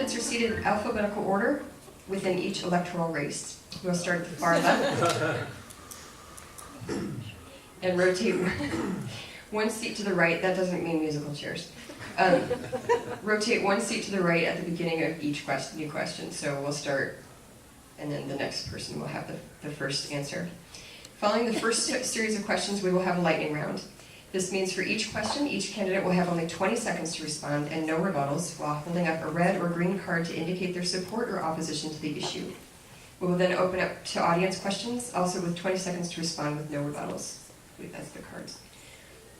Candidates are seated in alphabetical order within each electoral race. We'll start at the far left and rotate one seat to the right. That doesn't mean musical chairs. Rotate one seat to the right at the beginning of each new question. So we'll start, and then the next person will have the first answer. Following the first series of questions, we will have a lightning round. This means for each question, each candidate will have only 20 seconds to respond and no rebuttals, while holding up a red or green card to indicate their support or opposition to the issue. We will then open up to audience questions, also with 20 seconds to respond with no rebuttals. That's the cards.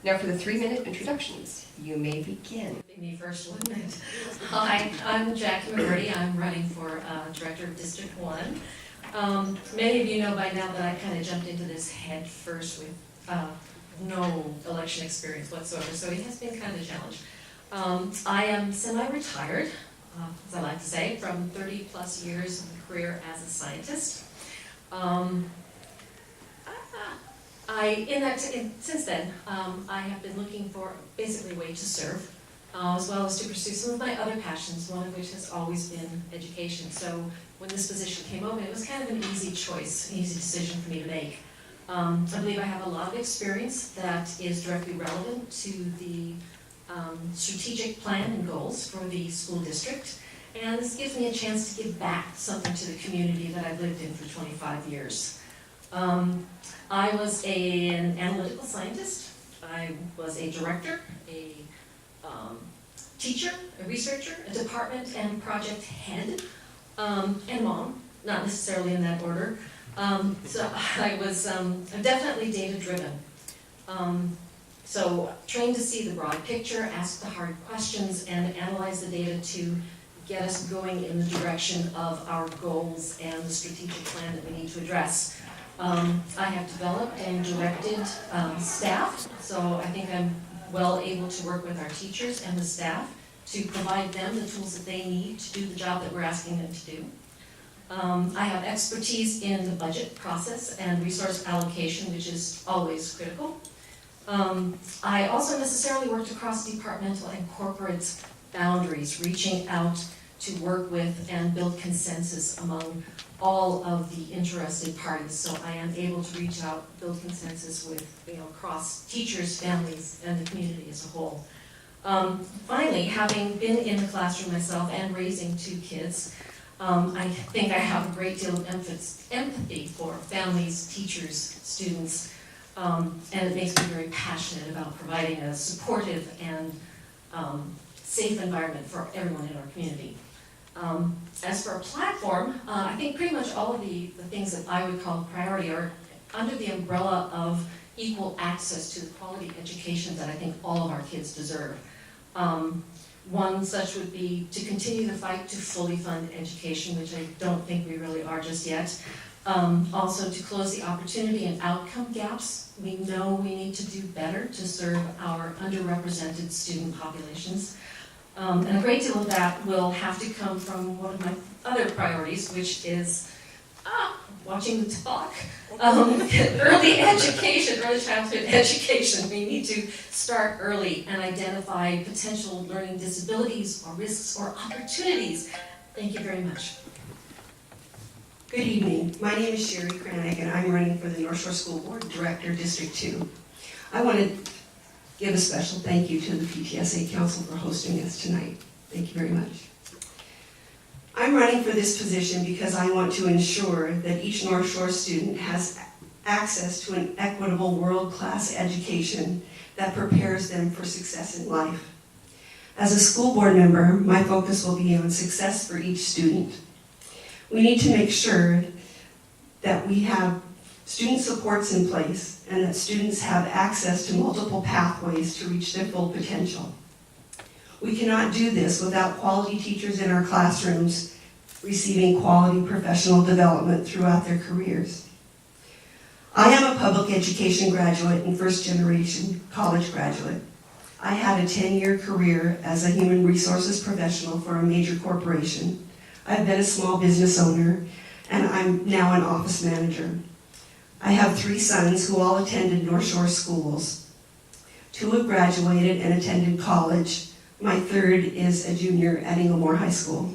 Now for the 3-minute introductions. You may begin. Me first, wouldn't it? Hi, I'm Jackie McCurdy. I'm running for Director of District 1. Many of you know by now that I kind of jumped into this head first with no election experience whatsoever, so it has been kind of a challenge. I am semi-retired, as I like to say, from 30 plus years of a career as a scientist. Since then, I have been looking for basically a way to serve, as well as to pursue some of my other passions, one of which has always been education. So when this position came open, it was kind of an easy choice, an easy decision for me to make. I believe I have a lot of experience that is directly relevant to the strategic plan and goals for the school district, and this gives me a chance to give back something to the community that I've lived in for 25 years. I was an analytical scientist, I was a director, a teacher, a researcher, a department and project head, and mom, not necessarily in that order. So I was definitely data-driven. So trained to see the broad picture, ask the hard questions, and analyze the data to get us going in the direction of our goals and the strategic plan that we need to address. I have developed and directed staff, so I think I'm well able to work with our teachers and the staff to provide them the tools that they need to do the job that we're asking them to do. I have expertise in the budget process and resource allocation, which is always critical. I also necessarily worked across departmental and corporate boundaries, reaching out to work with and build consensus among all of the interested parties. So I am able to reach out, build consensus with, across teachers, families, and the community as a whole. Finally, having been in the classroom myself and raising 2 kids, I think I have a great deal of empathy for families, teachers, students, and it makes me very passionate about providing a supportive and safe environment for everyone in our community. As for a platform, I think pretty much all of the things that I would call priority are under the umbrella of equal access to the quality education that I think all of our kids deserve. One such would be to continue the fight to fully fund education, which I don't think we really are just yet. Also to close the opportunity and outcome gaps. We know we need to do better to serve our underrepresented student populations. And a great deal of that will have to come from one of my other priorities, which is watching the clock. Early education, early childhood education. We need to start early and identify potential learning disabilities or risks or opportunities. Thank you very much. Good evening. My name is Sherry Kranick, and I'm running for the Northshore School Board Director, District 2. I want to give a special thank you to the PTSA Council for hosting us tonight. Thank you very much. I'm running for this position because I want to ensure that each North Shore student has access to an equitable world-class education that prepares them for success in life. As a school board member, my focus will be on success for each student. We need to make sure that we have student supports in place and that students have access to multiple pathways to reach their full potential. We cannot do this without quality teachers in our classrooms receiving quality professional development throughout their careers. I am a public education graduate and first-generation college graduate. I had a 10-year career as a human resources professional for a major corporation. I've been a small business owner, and I'm now an office manager. I have 3 sons who all attended North Shore schools. 2 have graduated and attended college. My 3rd is a junior at Inglemoor High School.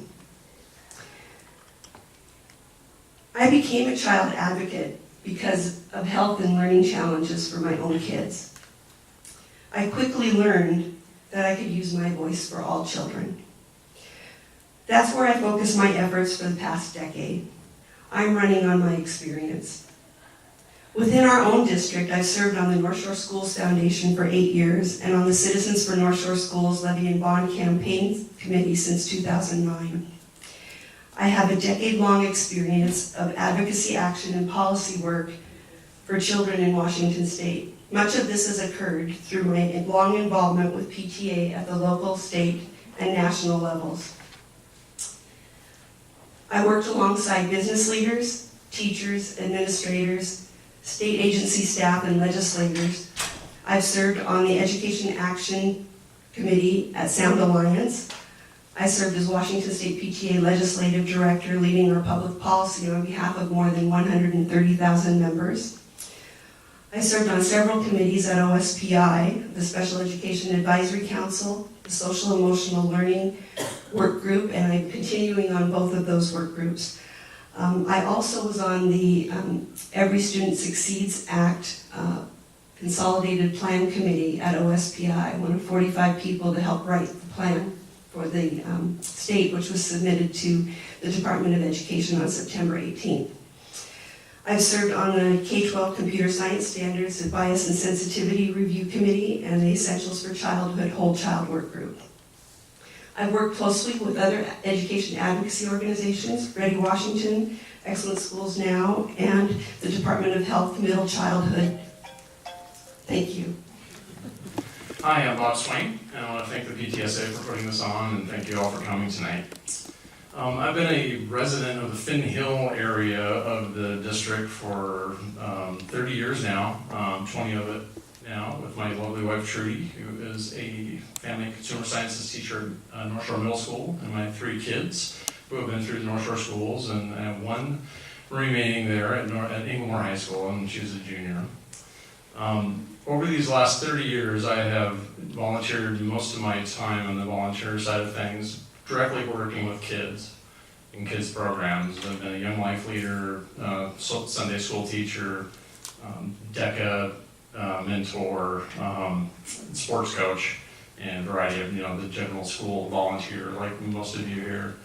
I became a child advocate because of health and learning challenges for my own kids. I quickly learned that I could use my voice for all children. That's where I focused my efforts for the past decade. I'm running on my experience. Within our own district, I've served on the Northshore Schools Foundation for 8 years and on the Citizens for Northshore Schools Levy and Bond Campaign Committee since 2009. I have a decade-long experience of advocacy action and policy work for children in Washington State. Much of this has occurred through my long involvement with PTA at the local, state, and national levels. I worked alongside business leaders, teachers, administrators, state agency staff, and legislators. I've served on the Education Action Committee at Sound Alliance. I served as Washington State PTA Legislative Director, leading our public policy on behalf of more than 130,000 members. I served on several committees at OSPI, the Special Education Advisory Council, the Social Emotional Learning Work Group, and I'm continuing on both of those work groups. I also was on the Every Student Succeeds Act Consolidated Plan Committee at OSPI, one of 45 people to help write the plan for the state, which was submitted to the Department of Education on September 18th. I've served on the K-12 Computer Science Standards and Bias and Sensitivity Review Committee and the Essentials for Childhood Whole Child Work Group. I've worked closely with other education advocacy organizations, Ready Washington, Excellent Schools Now, and the Department of Health Middle Childhood. Thank you. Hi, I'm Bob Swain, and I want to thank the PTSA for putting this on, and thank you all for coming tonight. I've been a resident of the Finn Hill area of the district for 30 years now, 20 of it now, with my lovely wife Trudy, who is a family and consumer sciences teacher at Northshore Middle School, and my 3 kids who have been through the Northshore schools, and I have one remaining there at Inglemore High School, and she's a junior. Over these last 30 years, I have volunteered most of my time on the volunteer side of things, directly working with kids in kids programs. I've been a Young Life leader, Sunday school teacher, DECA mentor, sports coach, and a variety of, the general school volunteer, like most of you here.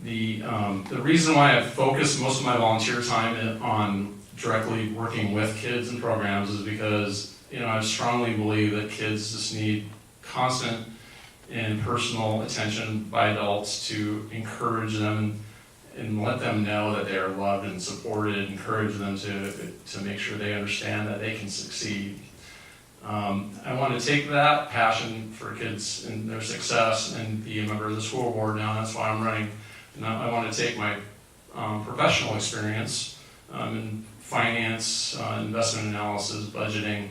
The reason why I focus most of my volunteer time on directly working with kids and programs is because, I strongly believe that kids just need constant and personal attention by adults to encourage them and let them know that they are loved and supported, encourage them to make sure they understand that they can succeed. I want to take that passion for kids and their success and be a member of the school board now. That's why I'm running. And I want to take my professional experience in finance, investment analysis, budgeting,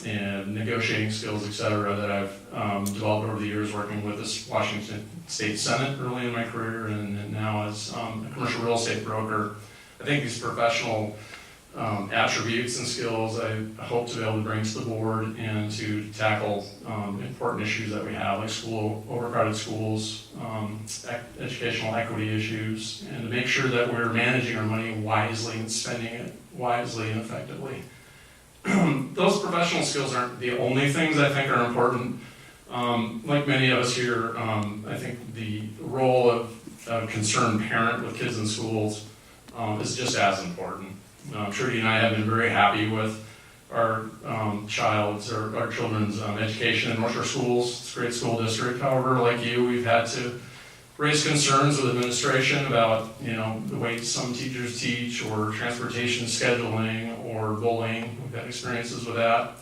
and negotiating skills, etc., that I've developed over the years working with this Washington State Senate early in my career, and now as a commercial real estate broker. I think these professional attributes and skills I hope to be able to bring to the board and to tackle important issues that we have, like overcrowded schools, educational equity issues, and to make sure that we're managing our money wisely and spending it wisely and effectively. Those professional skills aren't the only things I think are important. Like many of us here, I think the role of a concerned parent with kids in schools is just as important. Trudy and I have been very happy with our children's education in Northshore Schools. It's a great school district. However, like you, we've had to raise concerns with administration about, the way some teachers teach, or transportation scheduling, or bullying. We've had experiences with that.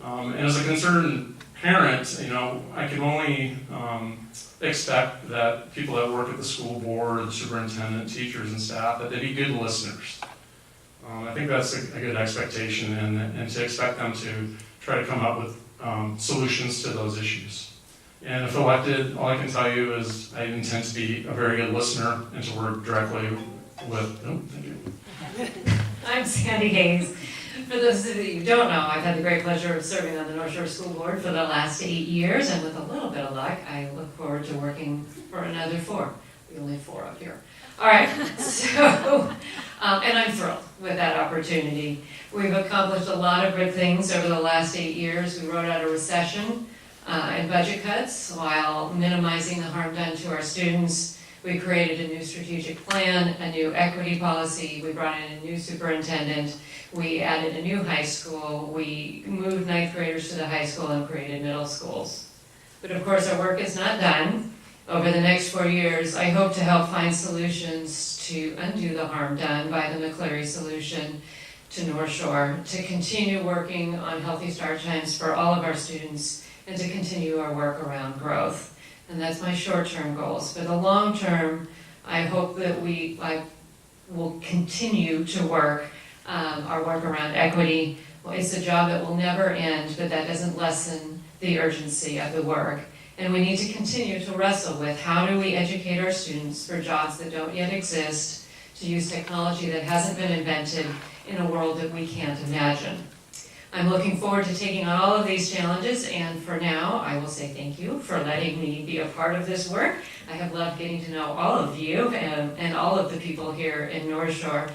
And as a concerned parent, I can only expect that people that work at the school board, the superintendent, teachers, and staff, that they be good listeners. I think that's a good expectation, and to expect them to try to come up with solutions to those issues. And if elected, all I can tell you is I intend to be a very good listener and to work directly with, thank you. I'm Sandy Hayes. For those of you who don't know, I've had the great pleasure of serving on the Northshore School Board for the last 8 years, and with a little bit of luck, I look forward to working for another 4. We only have 4 up here. All right, so, and I'm thrilled with that opportunity. We've accomplished a lot of good things over the last 8 years. We rode out a recession and budget cuts while minimizing the harm done to our students. We created a new strategic plan, a new equity policy. We brought in a new superintendent. We added a new high school. We moved 9th graders to the high school and created middle schools. But of course, our work is not done. Over the next 4 years, I hope to help find solutions to undo the harm done by the McCleary solution to Northshore, to continue working on healthy start times for all of our students, and to continue our work around growth. And that's my short-term goals. For the long term, I hope that I will continue to work our work around equity. Well, it's a job that will never end, but that doesn't lessen the urgency of the work. And we need to continue to wrestle with how do we educate our students for jobs that don't yet exist, to use technology that hasn't been invented in a world that we can't imagine. I'm looking forward to taking on all of these challenges, and for now, I will say thank you for letting me be a part of this work. I have loved getting to know all of you and all of the people here in North Shore.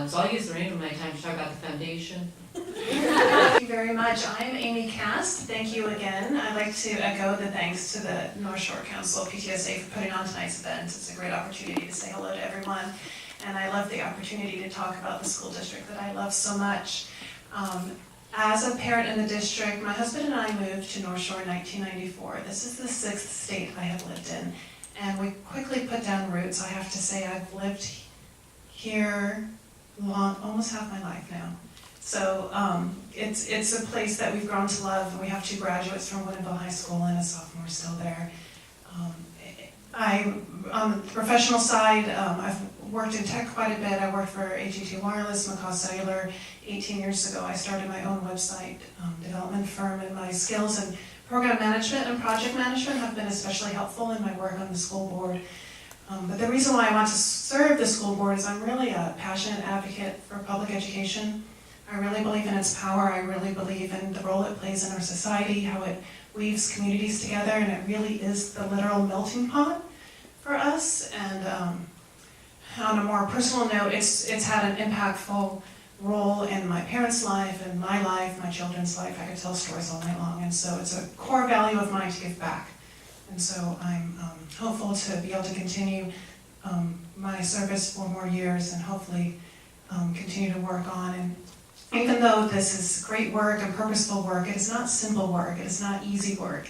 So I'll use the remainder of my time to talk about the foundation. Thank you very much. I'm Amy Cast. Thank you again. I'd like to echo the thanks to the North Shore Council, PTSA, for putting on tonight's event. It's a great opportunity to say hello to everyone. And I love the opportunity to talk about the school district that I love so much. As a parent in the district, my husband and I moved to North Shore in 1994. This is the 6th state I have lived in. And we quickly put down roots. I have to say I've lived here almost half my life now. So it's a place that we've grown to love, and we have 2 graduates from Woodinville High School and a sophomore still there. On the professional side, I've worked in tech quite a bit. I worked for AT&T Wireless, McCaw Cellular. 18 years ago, I started my own website development firm, and my skills in program management and project management have been especially helpful in my work on the school board. But the reason why I want to serve the school board is I'm really a passionate advocate for public education. I really believe in its power. I really believe in the role it plays in our society, how it weaves communities together, and it really is the literal melting pot for us. And on a more personal note, it's had an impactful role in my parents' life, and my life, my children's life. I could tell stories all night long, and so it's a core value of mine to give back. And so I'm hopeful to be able to continue my service for more years and hopefully continue to work on. And even though this is great work and purposeful work, it is not simple work, it is not easy work.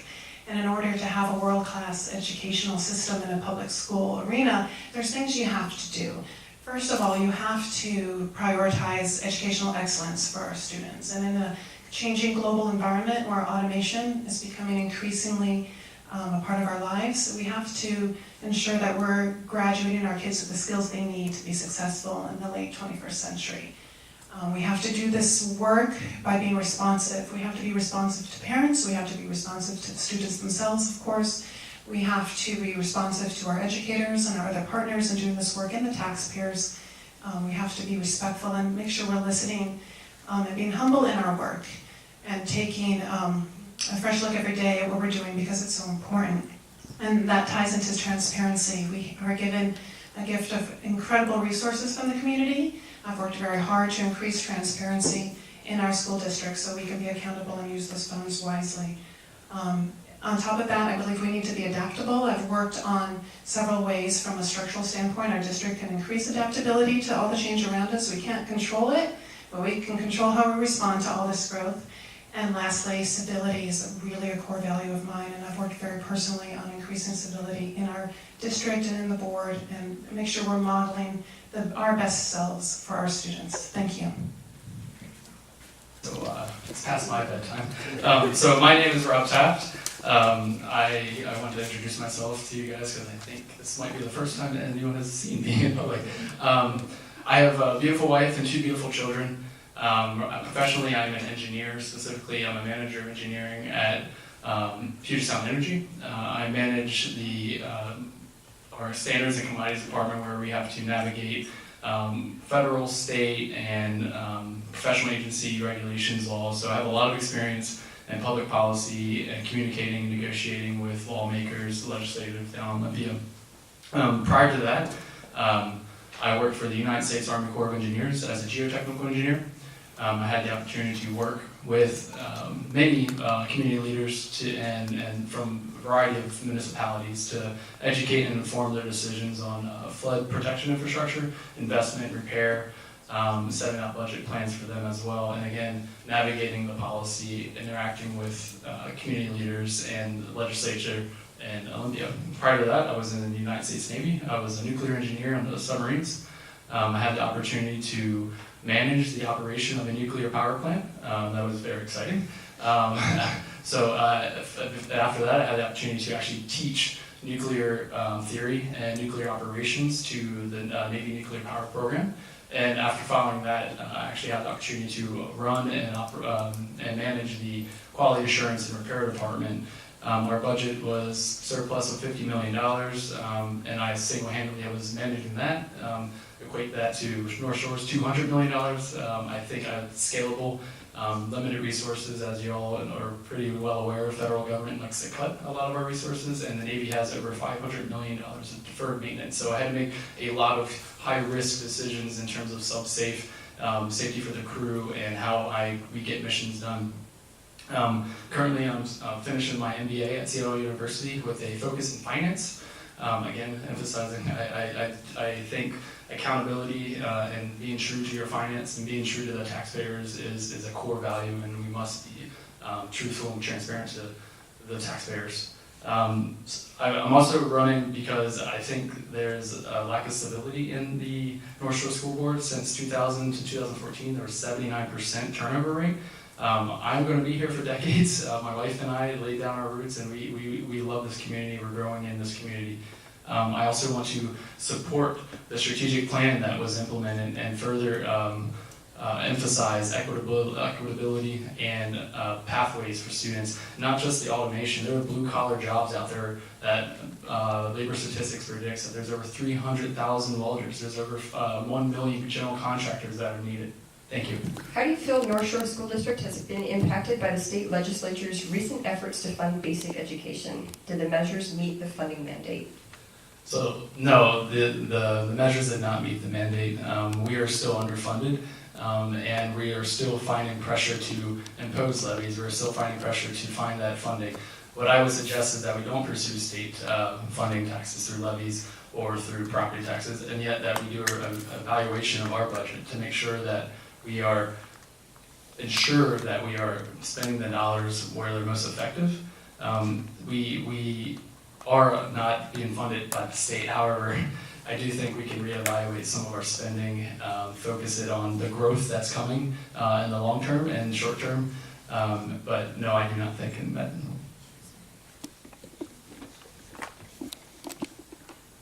And in order to have a world-class educational system in a public school arena, there's things you have to do. First of all, you have to prioritize educational excellence for our students. And in a changing global environment where automation is becoming increasingly a part of our lives, we have to ensure that we're graduating our kids with the skills they need to be successful in the late 21st century. We have to do this work by being responsive. We have to be responsive to parents. We have to be responsive to the students themselves, of course. We have to be responsive to our educators and our other partners in doing this work, and the taxpayers. We have to be respectful and make sure we're listening and being humble in our work and taking a fresh look every day at what we're doing because it's so important. And that ties into transparency. We are given a gift of incredible resources from the community. I've worked very hard to increase transparency in our school district so we can be accountable and use those funds wisely. On top of that, I believe we need to be adaptable. I've worked on several ways from a structural standpoint our district can increase adaptability to all the change around us. We can't control it, but we can control how we respond to all this growth. And lastly, stability is really a core value of mine, and I've worked very personally on increasing stability in our district and in the board, and make sure we're modeling our best selves for our students. Thank you. So it's past my bedtime. So my name is Rob Taft. I want to introduce myself to you guys because I think this might be the first time that anyone has seen me in public. I have a beautiful wife and 2 beautiful children. Professionally, I'm an engineer. Specifically, I'm a manager of engineering at Puget Sound Energy. I manage our standards and commodities department, where we have to navigate federal, state, and professional agency regulations, laws. So I have a lot of experience in public policy and communicating and negotiating with lawmakers, legislative, via. Prior to that, I worked for the United States Army Corps of Engineers as a geotechnical engineer. I had the opportunity to work with many community leaders and from a variety of municipalities to educate and inform their decisions on flood protection infrastructure, investment, repair, setting up budget plans for them as well, and again, navigating the policy, interacting with community leaders and the legislature and Olympia. Prior to that, I was in the United States Navy. I was a nuclear engineer on the submarines. I had the opportunity to manage the operation of a nuclear power plant. That was very exciting. So after that, I had the opportunity to actually teach nuclear theory and nuclear operations to the Navy nuclear power program. And after following that, I actually had the opportunity to run and manage the quality assurance and repair department. Our budget was surplus of $50 million, and I single-handedly was managing that. Equate that to Northshore's $200 million. I think I have scalable, limited resources, as you all are pretty well aware. Federal government likes to cut a lot of our resources, and the Navy has over $500 million in deferred maintenance. So I had to make a lot of high-risk decisions in terms of safety for the crew, and how we get missions done. Currently, I'm finishing my MBA at Seattle University with a focus in finance. Again, emphasizing, I think accountability and being true to your finance and being true to the taxpayers is a core value, and we must be truthful and transparent to the taxpayers. I'm also running because I think there's a lack of stability in the Northshore School Board. Since 2000 to 2014, there was 79% turnover rate. I'm going to be here for decades. My wife and I laid down our roots, and we love this community. We're growing in this community. I also want to support the strategic plan that was implemented and further emphasize equitability and pathways for students. Not just the automation. There are blue-collar jobs out there that labor statistics predicts that there's over 300,000 welders. There's over 1 million general contractors that are needed. Thank you. How do you feel North Shore School District has been impacted by the state legislature's recent efforts to fund basic education? Did the measures meet the funding mandate? So, no, the measures did not meet the mandate. We are still underfunded, and we are still finding pressure to impose levies. We're still finding pressure to find that funding. What I would suggest is that we don't pursue state funding taxes through levies or through property taxes, and yet that we do an evaluation of our budget to make sure that we are spending the dollars where they're most effective. We are not being funded by the state. However, I do think we can reevaluate some of our spending, focus it on the growth that's coming in the long term and short term. But no, I do not think in that.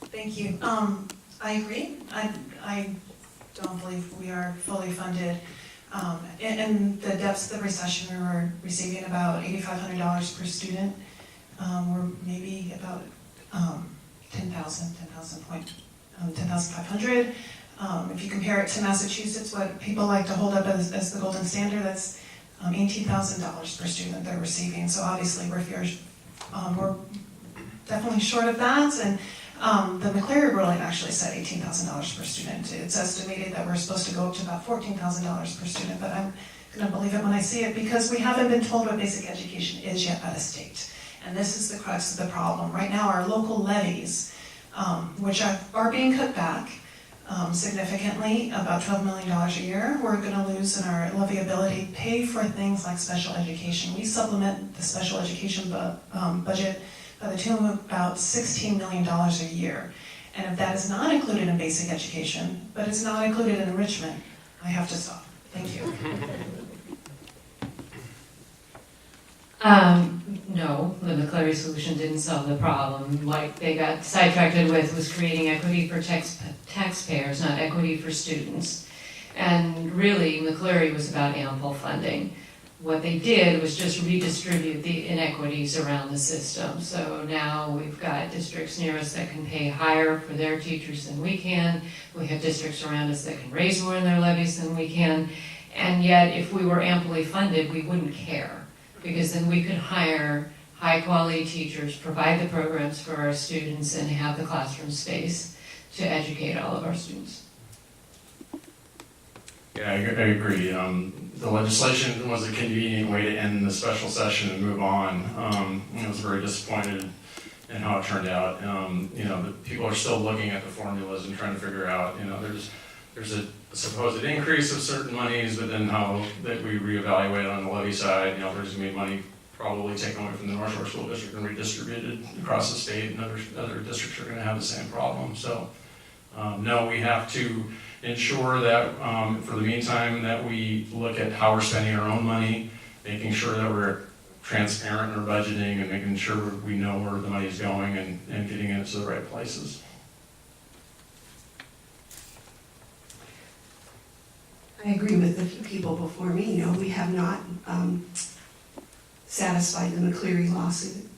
Thank you. I agree. I don't believe we are fully funded. In the depths of the recession, we were receiving about $8,500 per student. We're maybe about 10,500. If you compare it to Massachusetts, what people like to hold up as the golden standard, that's $18,000 per student they're receiving. So obviously we're definitely short of that. And the McCleary ruling actually said $18,000 per student. It's estimated that we're supposed to go up to about $14,000 per student, but I'm going to believe it when I see it, because we haven't been told what basic education is yet by the state. And this is the crux of the problem. Right now, our local levies, which are being cut back significantly, about $12 million a year, we're going to lose in our levy ability to pay for things like special education. We supplement the special education budget by the tune of about $16 million a year. And if that is not included in basic education, but it's not included in enrichment, I have to stop. Thank you. No, the McCleary solution didn't solve the problem. What they got sidetracked with was creating equity for taxpayers, not equity for students. And really, McCleary was about ample funding. What they did was just redistribute the inequities around the system. So now we've got districts near us that can pay higher for their teachers than we can. We have districts around us that can raise more in their levies than we can. And yet, if we were amply funded, we wouldn't care, because then we could hire high-quality teachers, provide the programs for our students, and have the classroom space to educate all of our students. Yeah, I agree. The legislation was a convenient way to end the special session and move on. I was very disappointed in how it turned out. The people are still looking at the formulas and trying to figure out, there's a supposed increase of certain monies, but then how that we reevaluate on the levy side, there's gonna be money probably taken away from the Northshore School District and redistributed across the state, and other districts are gonna have the same problem. So, no, we have to ensure that, for the meantime, that we look at how we're spending our own money, making sure that we're transparent in our budgeting and making sure we know where the money's going and getting it to the right places. I agree with a few people before me. We have not satisfied the McCleary lawsuit.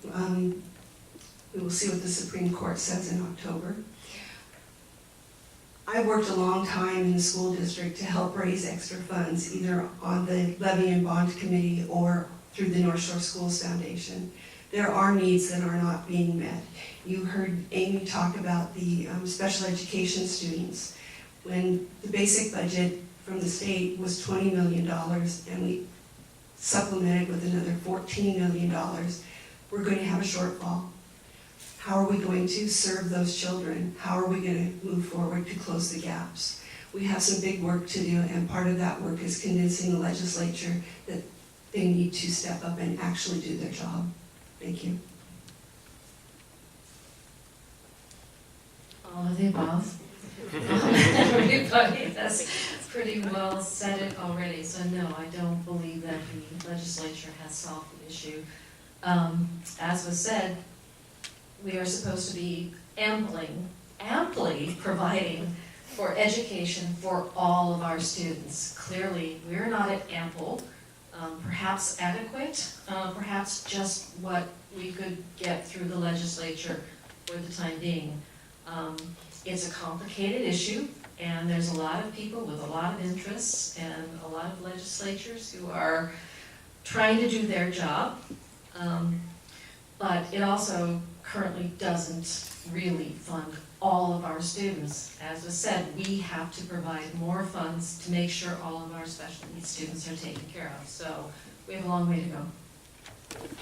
We will see what the Supreme Court says in October. I worked a long time in the school district to help raise extra funds, either on the Levy and Bond Committee or through the Northshore Schools Foundation. There are needs that are not being met. You heard Amy talk about the special education students. When the basic budget from the state was $20 million and we supplemented with another $14 million, we're going to have a shortfall. How are we going to serve those children? How are we going to move forward to close the gaps? We have some big work to do, and part of that work is convincing the legislature that they need to step up and actually do their job. Thank you. All of the above. Everybody, that's pretty well said it already. So no, I don't believe that the legislature has solved the issue. As was said, we are supposed to be amply providing for education for all of our students. Clearly, we're not at ample, perhaps adequate, perhaps just what we could get through the legislature for the time being. It's a complicated issue, and there's a lot of people with a lot of interests and a lot of legislatures who are trying to do their job. But it also currently doesn't really fund all of our students. As was said, we have to provide more funds to make sure all of our special needs students are taken care of. So we have a long way to go.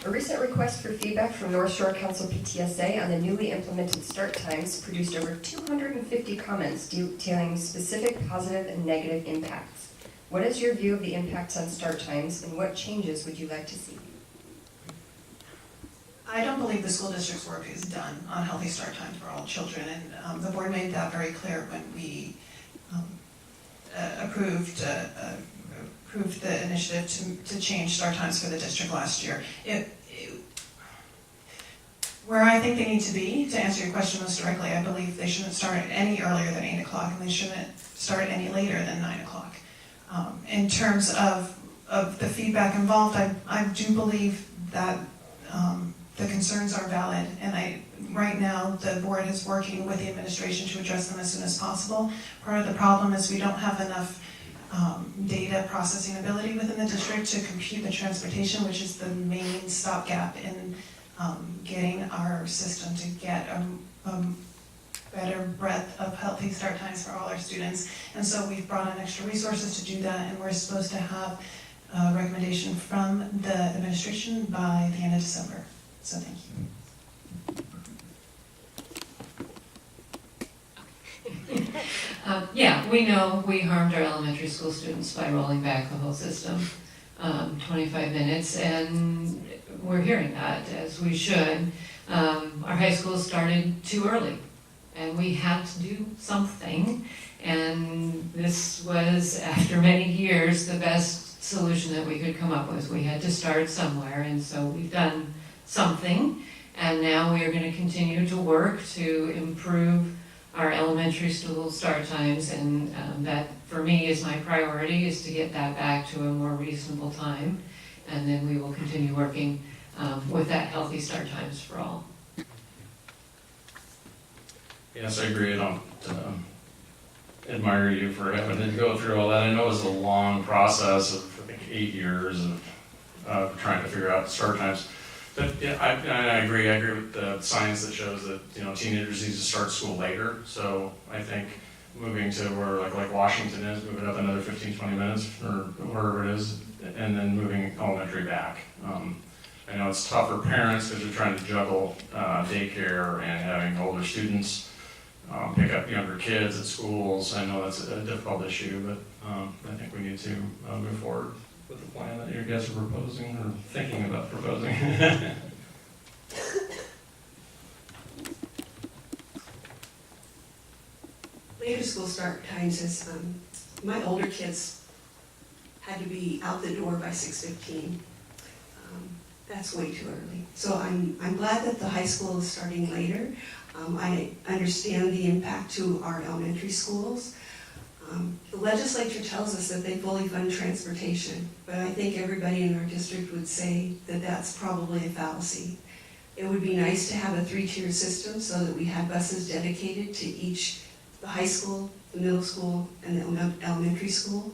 A recent request for feedback from North Shore Council PTSA on the newly implemented start times produced over 250 comments detailing specific positive and negative impacts. What is your view of the impacts on start times, and what changes would you like to see? I don't believe the school district's work is done on healthy start times for all children, and the board made that very clear when we approved the initiative to change start times for the district last year. Where I think they need to be, to answer your question most directly, I believe they shouldn't start any earlier than 8 o'clock, and they shouldn't start any later than 9 o'clock. In terms of the feedback involved, I do believe that the concerns are valid, and right now the board is working with the administration to address them as soon as possible. Part of the problem is we don't have enough data processing ability within the district to compute the transportation, which is the main stopgap in getting our system to get a better breadth of healthy start times for all our students. And so we've brought in extra resources to do that, and we're supposed to have a recommendation from the administration by the end of December. So thank you. Yeah, we know we harmed our elementary school students by rolling back the whole system, 25 minutes, and we're hearing that, as we should. Our high school started too early, and we had to do something, and this was, after many years, the best solution that we could come up with. We had to start somewhere, and so we've done something, and now we are going to continue to work to improve our elementary school start times, and that for me is my priority, is to get that back to a more reasonable time, and then we will continue working with that healthy start times for all. Yes, I agree. I don't admire you for having to go through all that. I know it was a long process of, I think, 8 years of trying to figure out start times. But yeah, I agree. I agree with the science that shows that, you know, teenagers need to start school later. So I think moving to where like Washington is, move it up another 15, 20 minutes or wherever it is, and then moving elementary back. I know it's tough for parents because they're trying to juggle daycare and having older students pick up younger kids at schools. I know that's a difficult issue, but I think we need to move forward with the plan that you guys are proposing or thinking about proposing. Later school start times is, my older kids had to be out the door by 6:15. That's way too early. So I'm glad that the high school is starting later. I understand the impact to our elementary schools. The legislature tells us that they fully fund transportation, but I think everybody in our district would say that that's probably a fallacy. It would be nice to have a 3-tier system so that we had buses dedicated to each, the high school, the middle school, and the elementary school,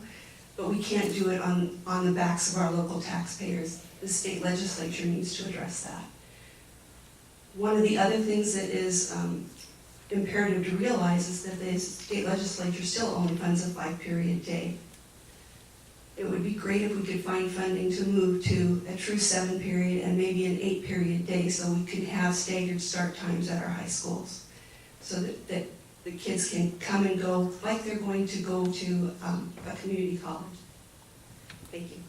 but we can't do it on the backs of our local taxpayers. The state legislature needs to address that. One of the other things that is imperative to realize is that the state legislature still only funds a 5-period day. It would be great if we could find funding to move to a true 7-period and maybe an 8-period day so we could have staggered start times at our high schools so that the kids can come and go like they're going to go to a community college. Thank you.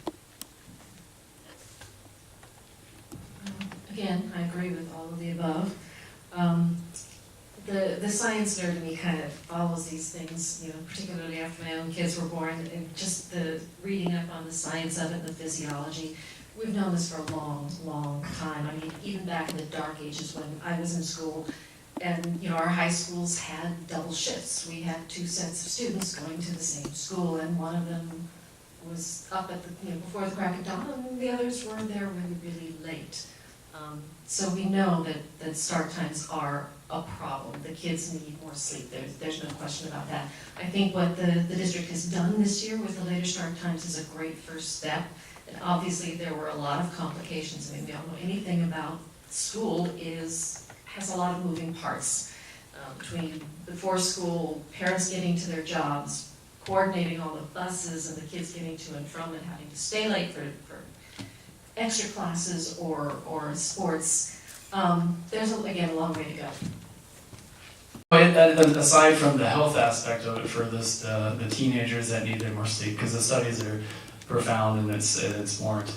Again, I agree with all of the above. The science nerd in me kind of follows these things, you know, particularly after my own kids were born, and just the reading up on the science of it and the physiology. We've known this for a long, long time. I mean, even back in the dark ages when I was in school, and you know, our high schools had double shifts. We had 2 sets of students going to the same school, and one of them was up at the, you know, before the crack of dawn, and the others were there really, really late. So we know that start times are a problem. The kids need more sleep. There's no question about that. I think what the district has done this year with the later start times is a great first step. And obviously there were a lot of complications. I mean, we don't know anything about school has a lot of moving parts between before school, parents getting to their jobs, coordinating all the buses and the kids getting to and from and having to stay late for extra classes or sports. There's, again, a long way to go. But aside from the health aspect of it for the teenagers that need more sleep, because the studies are profound and it's warranted.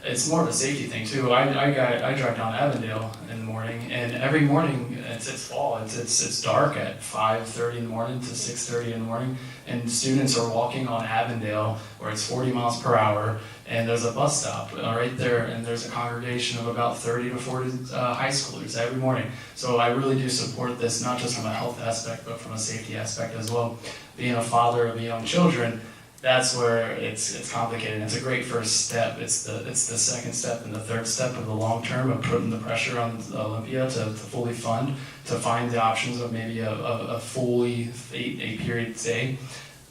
It's more of a safety thing too. I drive down Avondale in the morning, and every morning it's fall. It's dark at 5:30 in the morning to 6:30 in the morning, and students are walking on Avondale where it's 40 miles per hour, and there's a bus stop right there, and there's a congregation of about 30 to 40 high schoolers every morning. So I really do support this, not just from a health aspect, but from a safety aspect as well. Being a father of young children, that's where it's complicated. It's a great first step. It's the second step and the third step of the long term of putting the pressure on Olympia to fully fund, to find the options of maybe a fully 8-period day.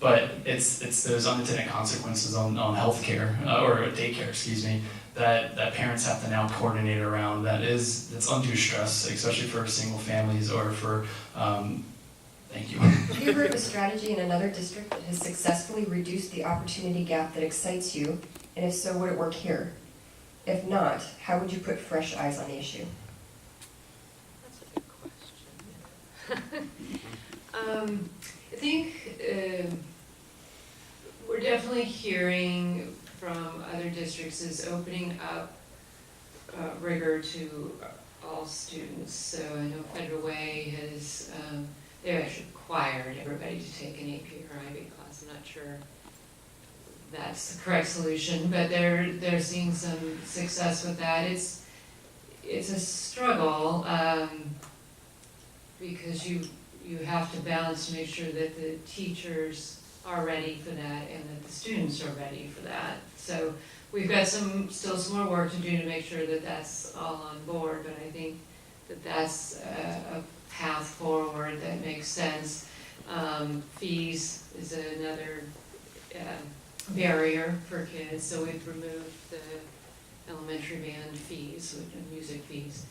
But it's those unintended consequences on healthcare or daycare, excuse me, that parents have to now coordinate around. That's undue stress, especially for single families or for. Thank you. Have you heard of a strategy in another district that has successfully reduced the opportunity gap that excites you? And if so, would it work here? If not, how would you put fresh eyes on the issue? That's a good question. I think we're definitely hearing from other districts is opening up rigor to all students. So I know Federal Way has, they've actually required everybody to take an AP or IB class. I'm not sure that's the correct solution, but they're seeing some success with that. It's a struggle because you have to balance to make sure that the teachers are ready for that and that the students are ready for that. So we've got still some more work to do to make sure that that's all on board, but I think that that's a path forward that makes sense. Fees is another barrier for kids, so we've removed elementary band fees, and music fees.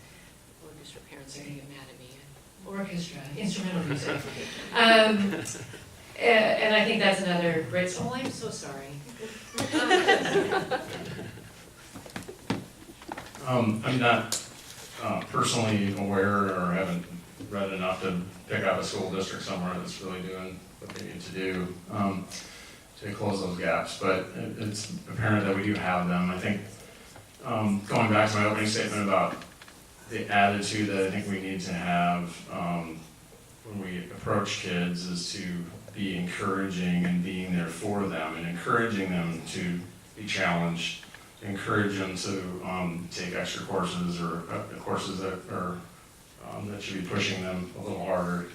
Orchestra parents are gonna get mad at me. Orchestra, instrumental music. And I think that's another great, oh, I'm so sorry. I'm not personally aware or haven't read enough to pick out a school district somewhere that's really doing what they need to do to close those gaps, but it's apparent that we do have them. I think, going back to my opening statement about the attitude that I think we need to have when we approach kids is to be encouraging and being there for them and encouraging them to be challenged, encourage them to take extra courses or courses that are that should be pushing them a little harder.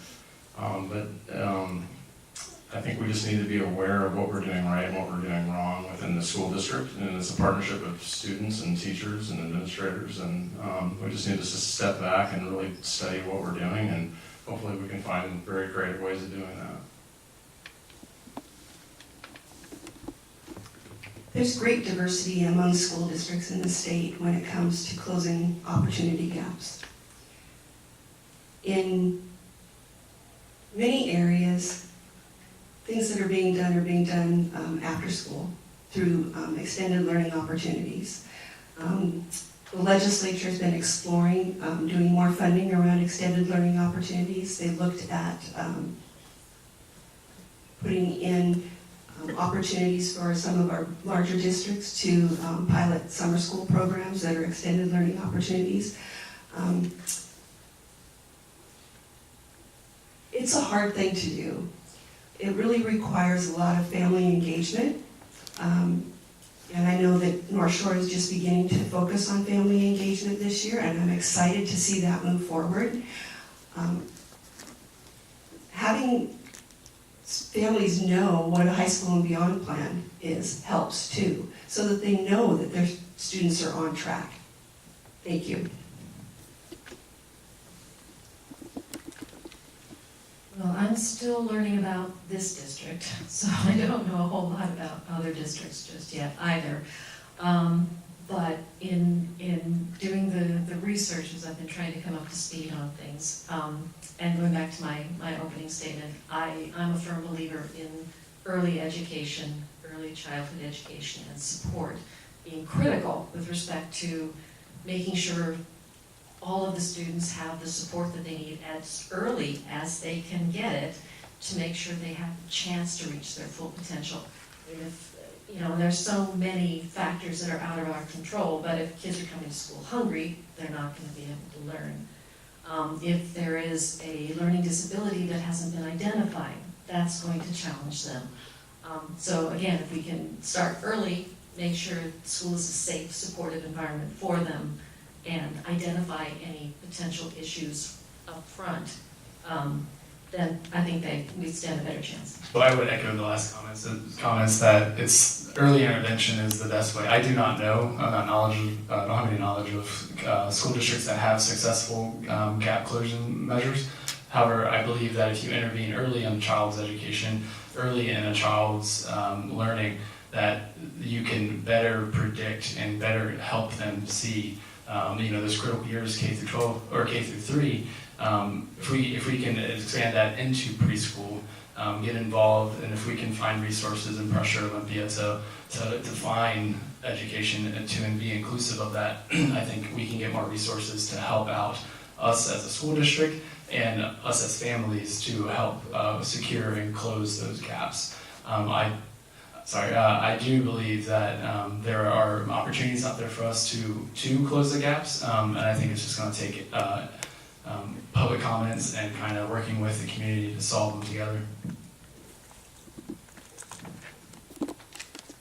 But I think we just need to be aware of what we're doing right and what we're doing wrong within the school district, and it's a partnership of students and teachers and administrators, and we just need to step back and really study what we're doing, and hopefully we can find very creative ways of doing that. There's great diversity among school districts in the state when it comes to closing opportunity gaps. In many areas, things that are being done after school through extended learning opportunities. The legislature has been exploring doing more funding around extended learning opportunities. They looked at putting in opportunities for some of our larger districts to pilot summer school programs that are extended learning opportunities. It's a hard thing to do. It really requires a lot of family engagement. And I know that Northshore is just beginning to focus on family engagement this year, and I'm excited to see that move forward. Having families know what a high school and beyond plan is helps too, so that they know that their students are on track. Thank you. Well, I'm still learning about this district, so I don't know a whole lot about other districts just yet either. But in doing the research, as I've been trying to come up to speed on things, and going back to my opening statement, I'm a firm believer in early education, early childhood education and support being critical with respect to making sure all of the students have the support that they need as early as they can get it to make sure they have the chance to reach their full potential. I mean, there's so many factors that are out of our control, but if kids are coming to school hungry, they're not going to be able to learn. If there is a learning disability that hasn't been identified, that's going to challenge them. So again, if we can start early, make sure school is a safe, supportive environment for them, and identify any potential issues up front, then I think we stand a better chance. But I would echo the last comments that it's early intervention is the best way. I do not know, I don't have any knowledge of school districts that have successful gap closing measures. However, I believe that if you intervene early in a child's education, early in a child's learning, that you can better predict and better help them see those critical years, K through 12 or K through 3. If we can expand that into preschool, get involved, and if we can find resources and pressure Olympia to define education and be inclusive of that, I think we can get more resources to help out us as a school district and us as families to help secure and close those gaps. I do believe that there are opportunities out there for us to close the gaps, and I think it's just going to take public comments and kind of working with the community to solve them together.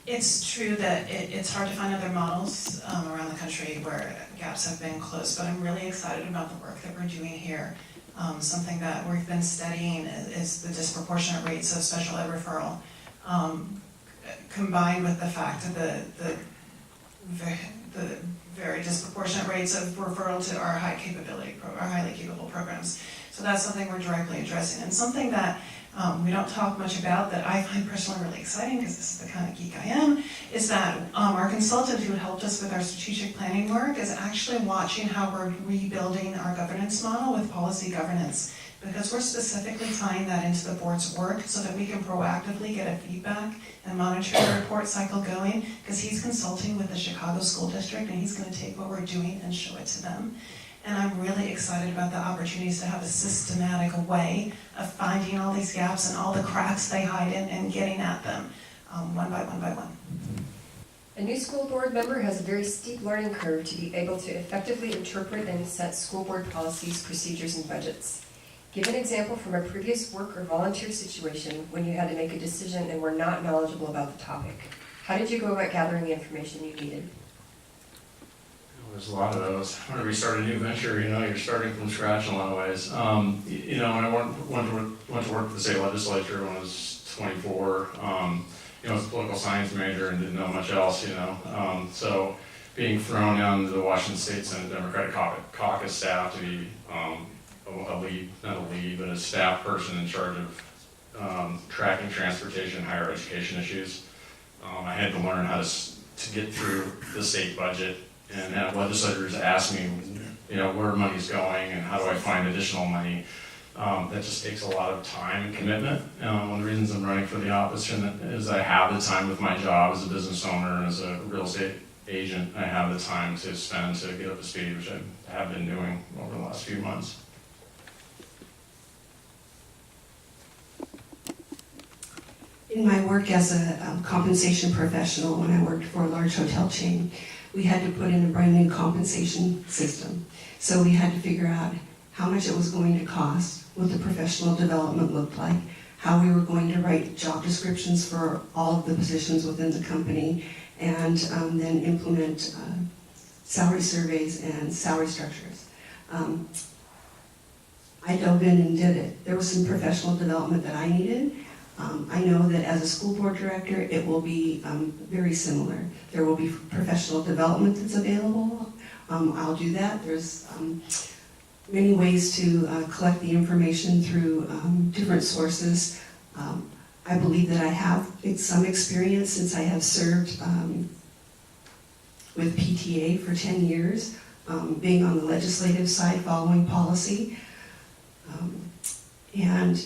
It's true that it's hard to find other models around the country where gaps have been closed, but I'm really excited about the work that we're doing here. Something that we've been studying is the disproportionate rates of special ed referral, combined with the fact that the very disproportionate rates of referral to our highly capable programs. So that's something we're directly addressing, and something that we don't talk much about that I find personally really exciting, because this is the kind of geek I am, is that our consultant who helped us with our strategic planning work is actually watching how we're rebuilding our governance model with policy governance, because we're specifically tying that into the board's work so that we can proactively get a feedback and monitor the report cycle going, because he's consulting with the Chicago School District and he's going to take what we're doing and show it to them. And I'm really excited about the opportunities to have a systematic way of finding all these gaps and all the cracks they hide in and getting at them one by one by one. A new school board member has a very steep learning curve to be able to effectively interpret and set school board policies, procedures, and budgets. Give an example from a previous work or volunteer situation when you had to make a decision and were not knowledgeable about the topic. How did you go about gathering the information you needed? There's a lot of those. Whenever you start a new venture, you're starting from scratch in a lot of ways. When I went to work for the state legislature when I was 24, I was a political science major and didn't know much else, So being thrown down to the Washington State Senate Democratic Caucus staff to be a staff person in charge of tracking transportation and higher education issues. I had to learn how to get through the state budget and have legislators ask me, where money's going and how do I find additional money. That just takes a lot of time and commitment. One of the reasons I'm running for the office is I have the time with my job as a business owner and as a real estate agent. I have the time to spend to get up to speed, which I have been doing over the last few months. In my work as a compensation professional, when I worked for a large hotel chain, we had to put in a brand new compensation system. So we had to figure out how much it was going to cost, what the professional development looked like, how we were going to write job descriptions for all of the positions within the company, and then implement salary surveys and salary structures. I dove in and did it. There was some professional development that I needed. I know that as a school board director, it will be very similar. There will be professional development that's available. I'll do that. There's many ways to collect the information through different sources. I believe that I have some experience since I have served with PTA for 10 years, being on the legislative side, following policy. And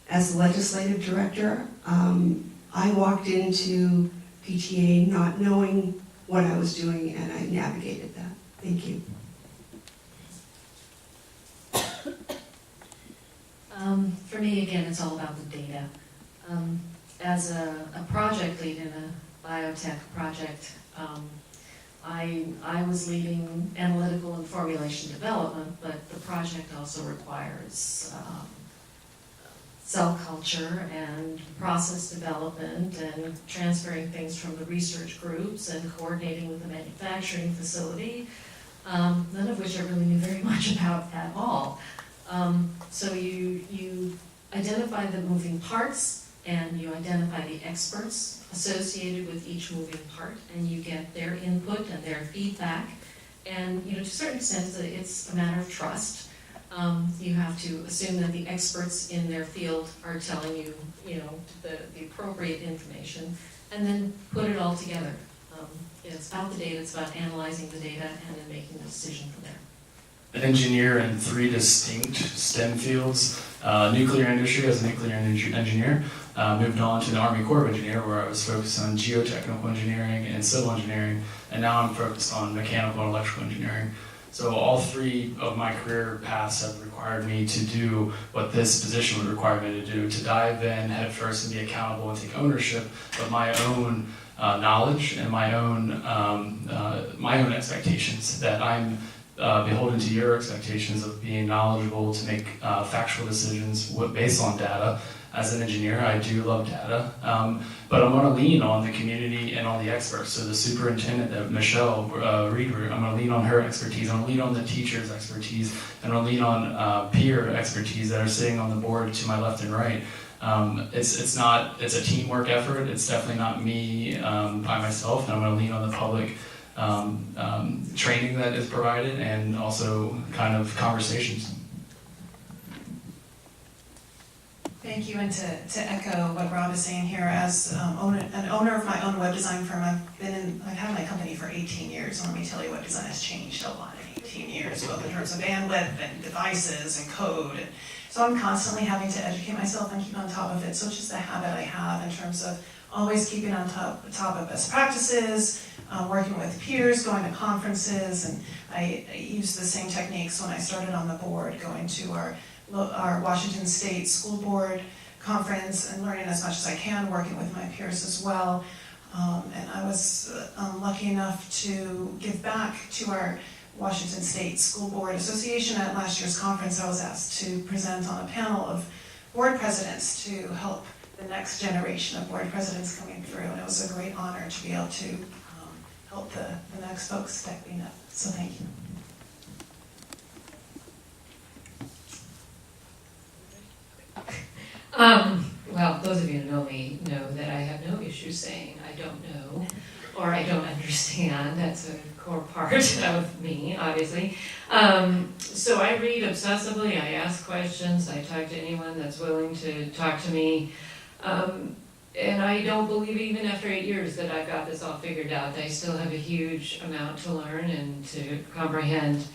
as the legislative director, I walked into PTA not knowing what I was doing, and I navigated that. Thank you. For me, again, it's all about the data. As a project lead in a biotech project, I was leading analytical and formulation development, but the project also requires cell culture and process development and transferring things from the research groups and coordinating with the manufacturing facility, none of which I really knew very much about at all. So you identify the moving parts and you identify the experts associated with each moving part, and you get their input and their feedback. And to a certain extent, it's a matter of trust. You have to assume that the experts in their field are telling you, the appropriate information, and then put it all together. It's about the data, it's about analyzing the data, and then making a decision from there. An engineer in 3 distinct STEM fields, nuclear industry as a nuclear engineer, moved on to the Army Corps of Engineer where I was focused on geotechnical engineering and civil engineering, and now I'm focused on mechanical and electrical engineering. So all 3 of my career paths have required me to do what this position would require me to do, to dive in head first and be accountable and take ownership of my own knowledge and my own expectations, that I'm beholden to your expectations of being knowledgeable to make factual decisions based on data. As an engineer, I do love data, but I'm going to lean on the community and on the experts. So the superintendent, Michelle Reed, I'm going to lean on her expertise. I'm going to lean on the teacher's expertise, and I'm going to lean on peer expertise that are sitting on the board to my left and right. It's a teamwork effort. It's definitely not me by myself, and I'm going to lean on the public training that is provided, and also kind of conversations. Thank you, and to echo what Rob is saying here, as an owner of my own web design firm, I've had my company for 18 years, and let me tell you, web design has changed a lot in 18 years, both in terms of bandwidth and devices and code. And so I'm constantly having to educate myself and keep on top of it. So it's just a habit I have in terms of always keeping on top of best practices, working with peers, going to conferences, and I use the same techniques when I started on the board, going to our Washington State School Board conference and learning as much as I can, working with my peers as well. And I was lucky enough to give back to our Washington State School Board Association at last year's conference. I was asked to present on a panel of board presidents to help the next generation of board presidents coming through, and it was a great honor to be able to help the next folks stepping up. So thank you. Well, those of you who know me know that I have no issue saying I don't know or I don't understand. That's a core part of me, obviously. So I read obsessively, I ask questions, I talk to anyone that's willing to talk to me. And I don't believe even after 8 years that I've got this all figured out. I still have a huge amount to learn and to comprehend.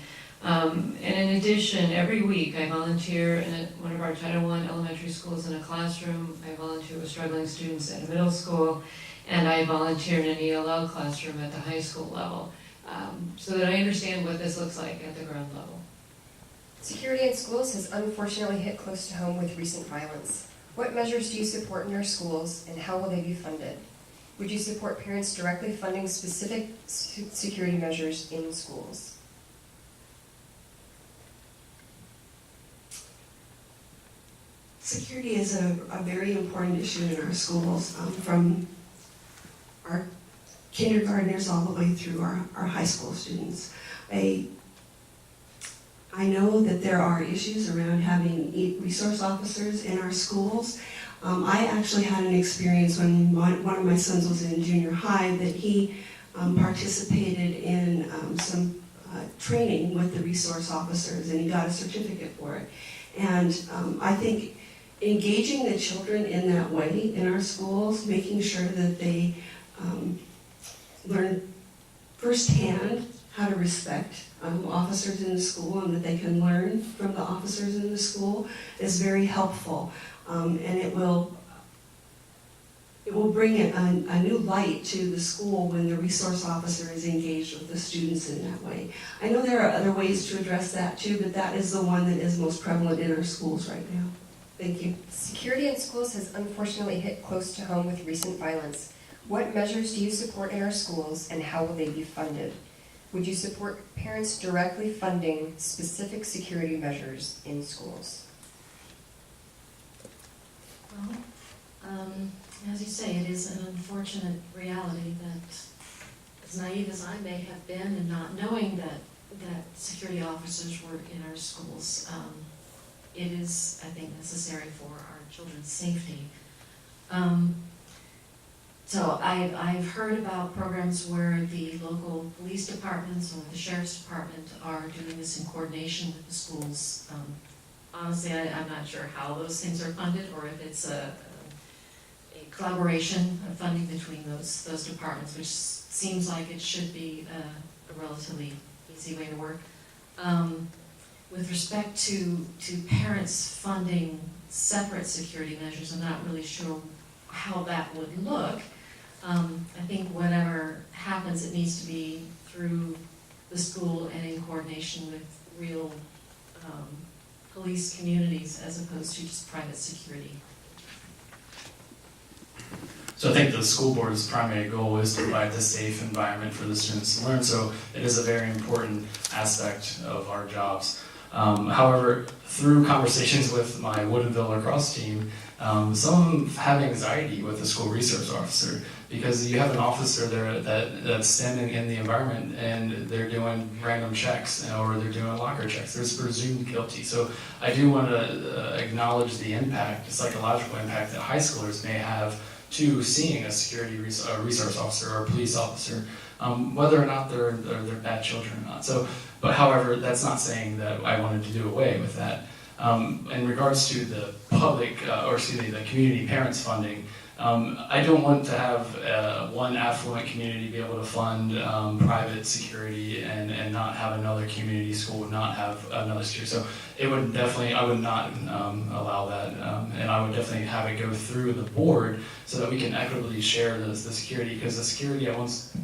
And in addition, every week I volunteer in one of our Title I elementary schools in a classroom. I volunteer with struggling students at a middle school, and I volunteer in an ELL classroom at the high school level, so that I understand what this looks like at the ground level. Security in schools has unfortunately hit close to home with recent violence. What measures do you support in your schools, and how will they be funded? Would you support parents directly funding specific security measures in schools? Security is a very important issue in our schools, from our kindergartners all the way through our high school students. I know that there are issues around having resource officers in our schools. I actually had an experience when one of my sons was in junior high that he participated in some training with the resource officers, and he got a certificate for it. And I think engaging the children in that way in our schools, making sure that they learn firsthand how to respect officers in the school, and that they can learn from the officers in the school, is very helpful. And it will bring a new light to the school when the resource officer is engaged with the students in that way. I know there are other ways to address that too, but that is the one that is most prevalent in our schools right now. Thank you. Security in schools has unfortunately hit close to home with recent violence. What measures do you support in our schools, and how will they be funded? Would you support parents directly funding specific security measures in schools? Well, as you say, it is an unfortunate reality that, as naive as I may have been in not knowing that security officers were in our schools, it is, I think, necessary for our children's safety. So I've heard about programs where the local police departments or the sheriff's department are doing this in coordination with the schools. Honestly, I'm not sure how those things are funded, or if it's a collaboration of funding between those departments, which seems like it should be a relatively easy way to work. With respect to parents funding separate security measures, I'm not really sure how that would look. I think whatever happens, it needs to be through the school and in coordination with real police communities, as opposed to just private security. So I think the school board's primary goal is to provide a safe environment for the students to learn, so it is a very important aspect of our jobs. However, through conversations with my Woodinville lacrosse team, some of them have anxiety with the school resource officer, because you have an officer there that's standing in the environment and they're doing random checks, or they're doing locker checks. They're presumed guilty. So I do want to acknowledge the impact, the psychological impact that high schoolers may have to seeing a security resource officer or a police officer, whether or not they're bad children or not. So, but however, that's not saying that I wanted to do away with that. In regards to the public, the community parents funding, I don't want to have one affluent community be able to fund private security and not have another community school not have another security. So it would definitely, I would not allow that, and I would definitely have it go through the board so that we can equitably share the security, because the security at once.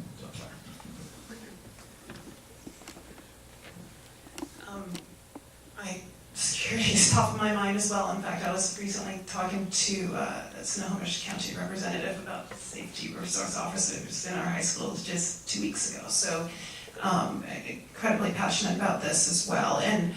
Security is top of my mind as well. In fact, I was recently talking to a Snohomish County representative about safety resource officers in our high schools just 2 weeks ago. So incredibly passionate about this as well. And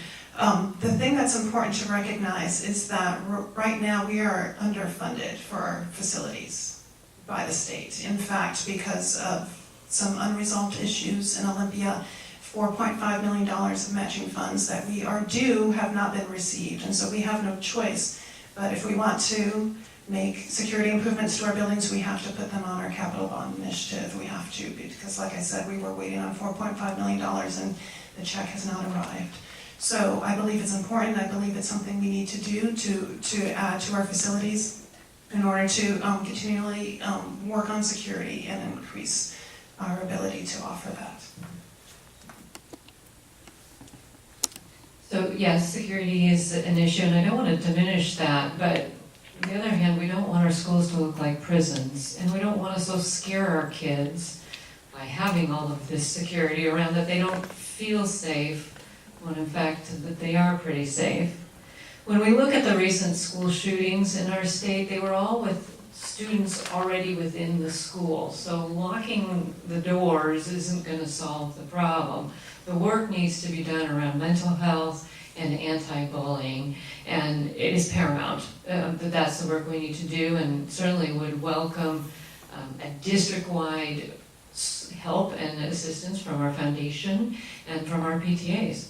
the thing that's important to recognize is that right now we are underfunded for our facilities by the state. In fact, because of some unresolved issues in Olympia, $4.5 million of matching funds that we are due have not been received, and so we have no choice. But if we want to make security improvements to our buildings, we have to put them on our capital bond initiative. We have to, because like I said, we were waiting on $4.5 million and the check has not arrived. So I believe it's important. I believe it's something we need to do to add to our facilities in order to continually work on security and increase our ability to offer that. So yes, security is an issue, and I don't want to diminish that, but on the other hand, we don't want our schools to look like prisons, and we don't want to so scare our kids by having all of this security around that they don't feel safe, when in fact that they are pretty safe. When we look at the recent school shootings in our state, they were all with students already within the school, so locking the doors isn't going to solve the problem. The work needs to be done around mental health and anti-bullying, and it is paramount that that's the work we need to do, and certainly would welcome a district-wide help and assistance from our foundation and from our PTAs.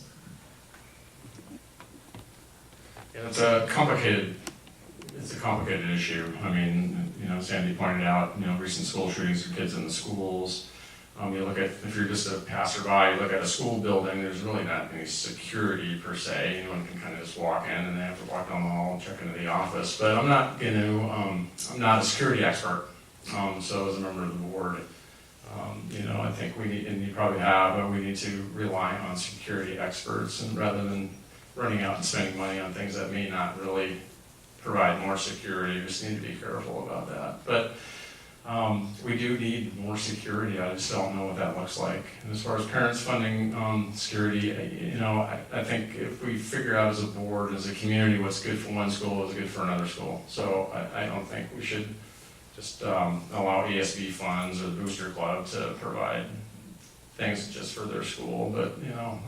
Yeah, it's a complicated issue. I mean, Sandy pointed out, recent school shootings of kids in the schools. You look at, if you're just a passerby, you look at a school building, there's really not any security per se. Anyone can kind of just walk in and they have to walk down the hall and check into the office. But I'm not a security expert. So as a member of the board, I think we need, and you probably have, but we need to rely on security experts, and rather than running out and spending money on things that may not really provide more security, we just need to be careful about that. But we do need more security. I just don't know what that looks like. And as far as parents funding security, I think if we figure out as a board, as a community, what's good for one school is good for another school. So I don't think we should just allow ESB funds or the Booster Club to provide things just for their school. But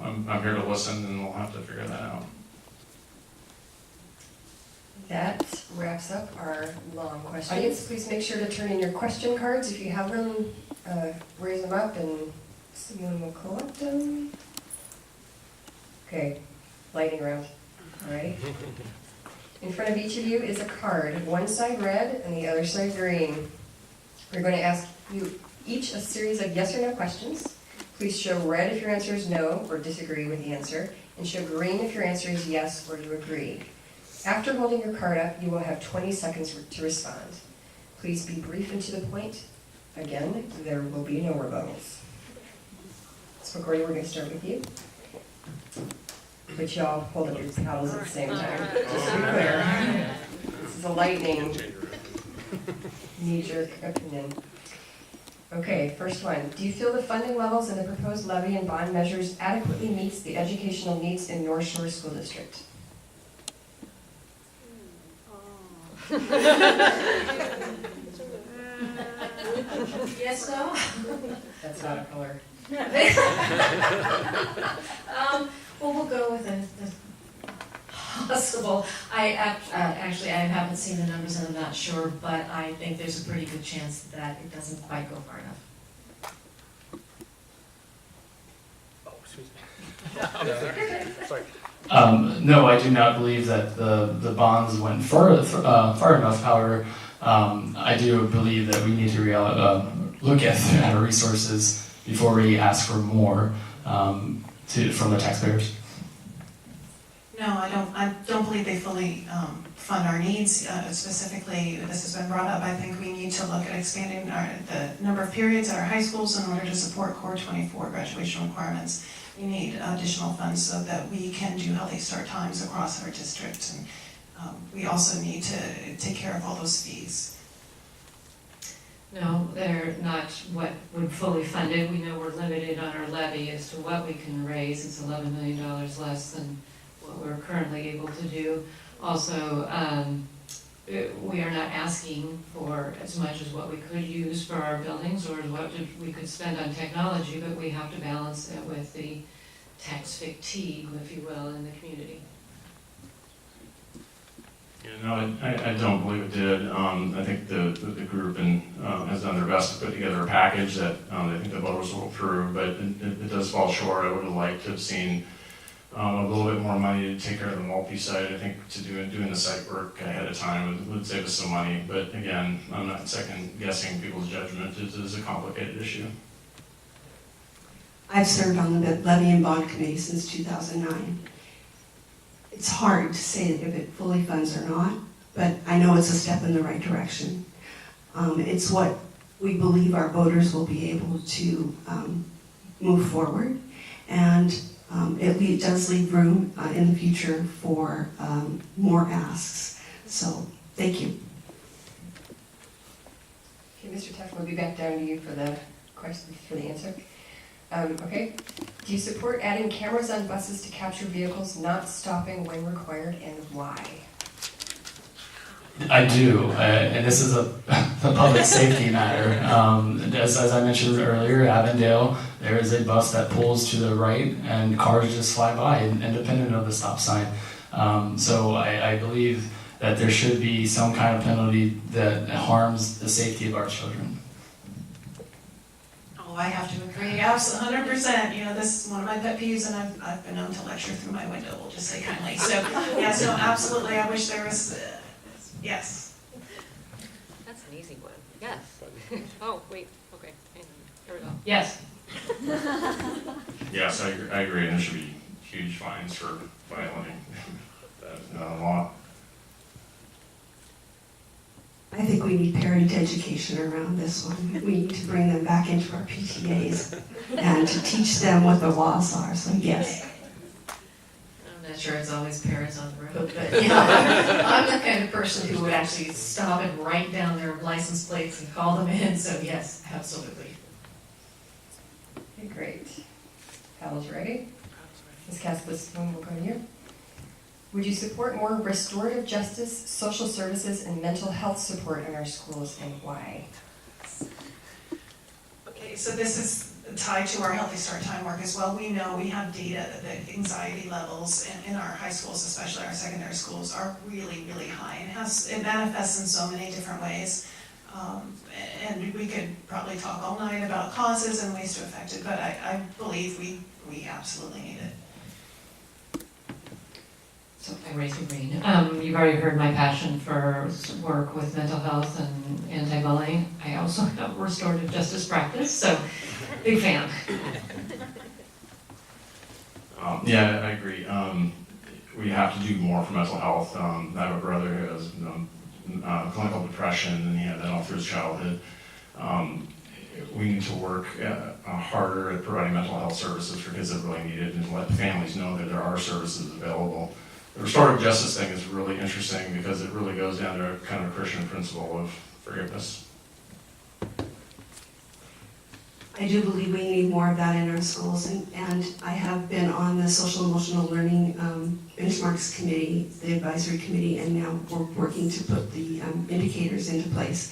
I'm here to listen, and we'll have to figure that out. That wraps up our long questions. Please make sure to turn in your question cards if you have them. Raise them up and someone will collect them. Okay, lightning round. All right. In front of each of you is a card, one side red and the other side green. We're going to ask you each a series of yes or no questions. Please show red if your answer is no or disagree with the answer, and show green if your answer is yes or you agree. After holding your card up, you will have 20 seconds to respond. Please be brief and to the point. Again, there will be no rebuttals. So Gordy, we're going to start with you. But y'all hold up your paddles at the same time. Just to be clear. This is a lightning knee-jerk opinion. Okay, first one. Do you feel the funding levels in the proposed levy and bond measures adequately meets the educational needs in Northshore School District? Yes, no? That's not a color. Well, we'll go with the possible. Actually, I haven't seen the numbers and I'm not sure, but I think there's a pretty good chance that it doesn't quite go far enough. Oh, excuse me. Sorry. No, I do not believe that the bonds went far enough. However, I do believe that we need to look at our resources before we ask for more from the taxpayers. No, I don't believe they fully fund our needs. Specifically, this has been brought up, I think we need to look at expanding the number of periods at our high schools in order to support Core 24 graduation requirements. We need additional funds so that we can do healthy start times across our district. And we also need to take care of all those fees. No, they're not what would fully fund it. We know we're limited on our levy as to what we can raise. It's $11 million less than what we're currently able to do. Also, we are not asking for as much as what we could use for our buildings or what we could spend on technology, but we have to balance it with the tax fatigue, if you will, in the community. You know, I don't believe it did. I think the group has done their best to put together a package that I think the voters will approve, but it does fall short. I would have liked to have seen a little bit more money to take care of the multi-site. I think doing the site work ahead of time would save us some money, but again, I'm not second guessing people's judgment. It is a complicated issue. I've served on the Levy and Bond Committee since 2009. It's hard to say if it fully funds or not, but I know it's a step in the right direction. It's what we believe our voters will be able to move forward, and it does leave room in the future for more asks. So, thank you. Okay, Mr. Tuck, we'll be back down to you for the question, for the answer. Okay. Do you support adding cameras on buses to capture vehicles not stopping when required, and why? I do, and this is a public safety matter. As I mentioned earlier, Avondale, there is a bus that pulls to the right and cars just fly by independent of the stop sign. So I believe that there should be some kind of penalty that harms the safety of our children. Oh, I have to agree, absolutely, 100%. You know, this is one of my pet peeves, and I've been known to lecture through my window, we'll just say kindly. So, yeah, so absolutely, I wish there was, yes. That's an easy one. Yes. Oh, wait, okay. Here we go. Yes. Yes, I agree, and there should be huge fines for violating that law. I think we need parent education around this one. We need to bring them back into our PTAs and to teach them what the laws are, so yes. I'm not sure it's always parents on the road, but yeah, I'm the kind of person who would actually stop and write down their license plates and call them in, so yes, absolutely. Okay, great. Hal's ready. Ms. Cass, this one will go to you. Would you support more restorative justice, social services, and mental health support in our schools, and why? Okay, so this is tied to our Healthy Start Time work as well. We know we have data that the anxiety levels in our high schools, especially our secondary schools, are really, really high. It manifests in so many different ways. And we could probably talk all night about causes and ways to affect it, but I believe we absolutely need it. So I raise the green. You've already heard my passion for work with mental health and anti-bullying. I also have restorative justice practice, so big fan. Yeah, I agree. We have to do more for mental health. I have a brother who has clinical depression, and he had that all through his childhood. We need to work harder at providing mental health services for kids that really need it, and to let families know that there are services available. The restorative justice thing is really interesting because it really goes down to a kind of a Christian principle of forgiveness. I do believe we need more of that in our schools, and I have been on the social emotional learning benchmarks committee, the advisory committee, and now we're working to put the indicators into place.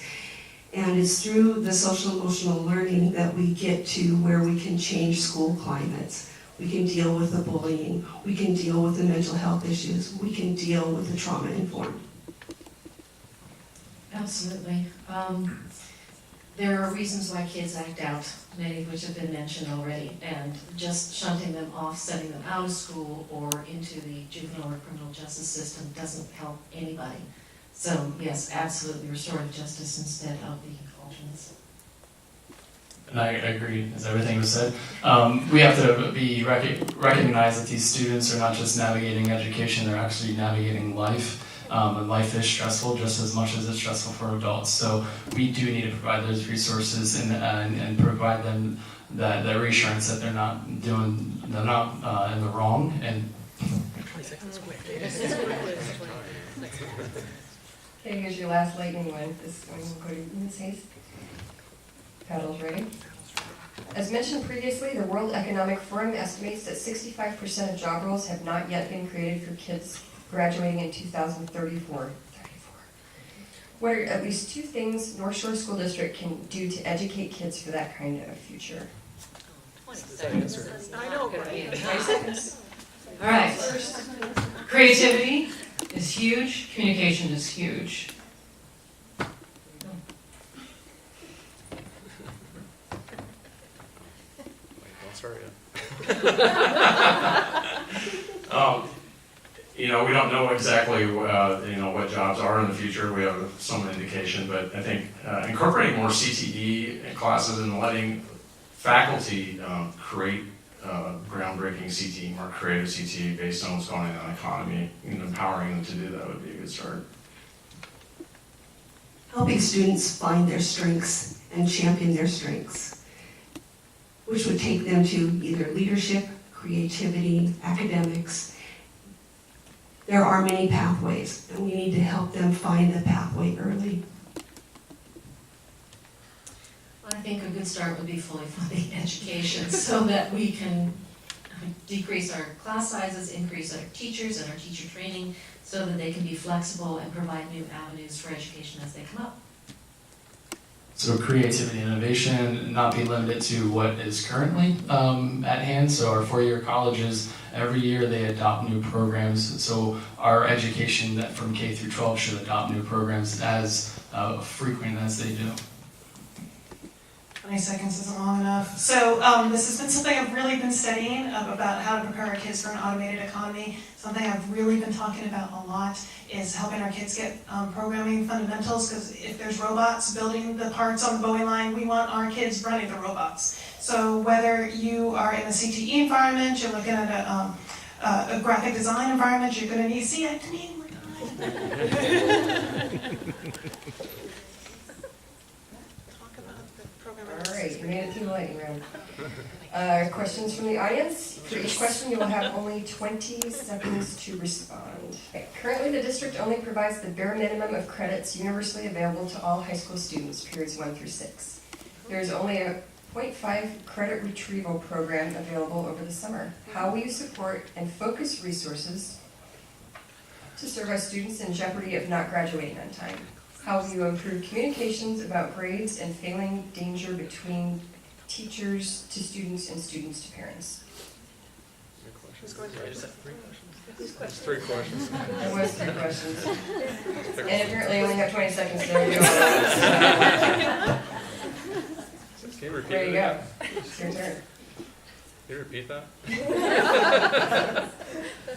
And it's through the social emotional learning that we get to where we can change school climates. We can deal with the bullying, we can deal with the mental health issues, we can deal with the trauma informed. Absolutely. There are reasons why kids act out, many of which have been mentioned already, and just shunting them off, sending them out of school or into the juvenile or criminal justice system doesn't help anybody. So yes, absolutely restorative justice instead of the alternates. And I agree, as everything was said. We have to recognize that these students are not just navigating education, they're actually navigating life. And life is stressful just as much as it's stressful for adults. So we do need to provide those resources and provide them that reassurance that they're not in the wrong. And 20 seconds, quick. Okay, here's your last lightning one. This one will go to Ms. Hayes. Paddles ready? As mentioned previously, the World Economic Forum estimates that 65% of job roles have not yet been created for kids graduating in 2034. What are at least 2 things North Shore School District can do to educate kids for that kind of future? 20 seconds. I know, Right. 20 seconds. All right. Creativity is huge, communication is huge. Don't start yet. We don't know exactly, what jobs are in the future. We have some indication, but I think incorporating more CTE classes and letting faculty create groundbreaking CTE, more creative CTE based on what's going on in the economy, and empowering them to do that would be a good start. Helping students find their strengths and champion their strengths, which would take them to either leadership, creativity, academics. There are many pathways, and we need to help them find the pathway early. I think a good start would be fully funding education so that we can decrease our class sizes, increase our teachers and our teacher training so that they can be flexible and provide new avenues for education as they come up. so creativity and innovation, not be limited to what is currently at hand. So our 4-year colleges, every year they adopt new programs. So our education that from K through 12 should adopt new programs as frequent as they do. 20 seconds isn't long enough. So this has been something I've really been studying about how to prepare our kids for an automated economy. Something I've really been talking about a lot is helping our kids get programming fundamentals, because if there's robots building the parts on the Boeing line, we want our kids running the robots. So whether you are in a CTE environment, you're looking at a graphic design environment, you're going to need, see, I didn't even All right, you made it through the lightning round. Questions from the audience? For each question, you will have only 20 seconds to respond. Okay. Currently, the district only provides the bare minimum of credits universally available to all high school students, periods 1 through 6. There is only a 0.5 credit retrieval program available over the summer. How will you support and focus resources to serve our students in jeopardy of not graduating on time? How will you improve communications about grades and failing danger between teachers to students and students to parents? I just have 3 questions. There's 3 questions. There was 3 questions. And apparently I only have 20 seconds to do all Can you repeat There you that? go. It's your turn. Can you repeat that?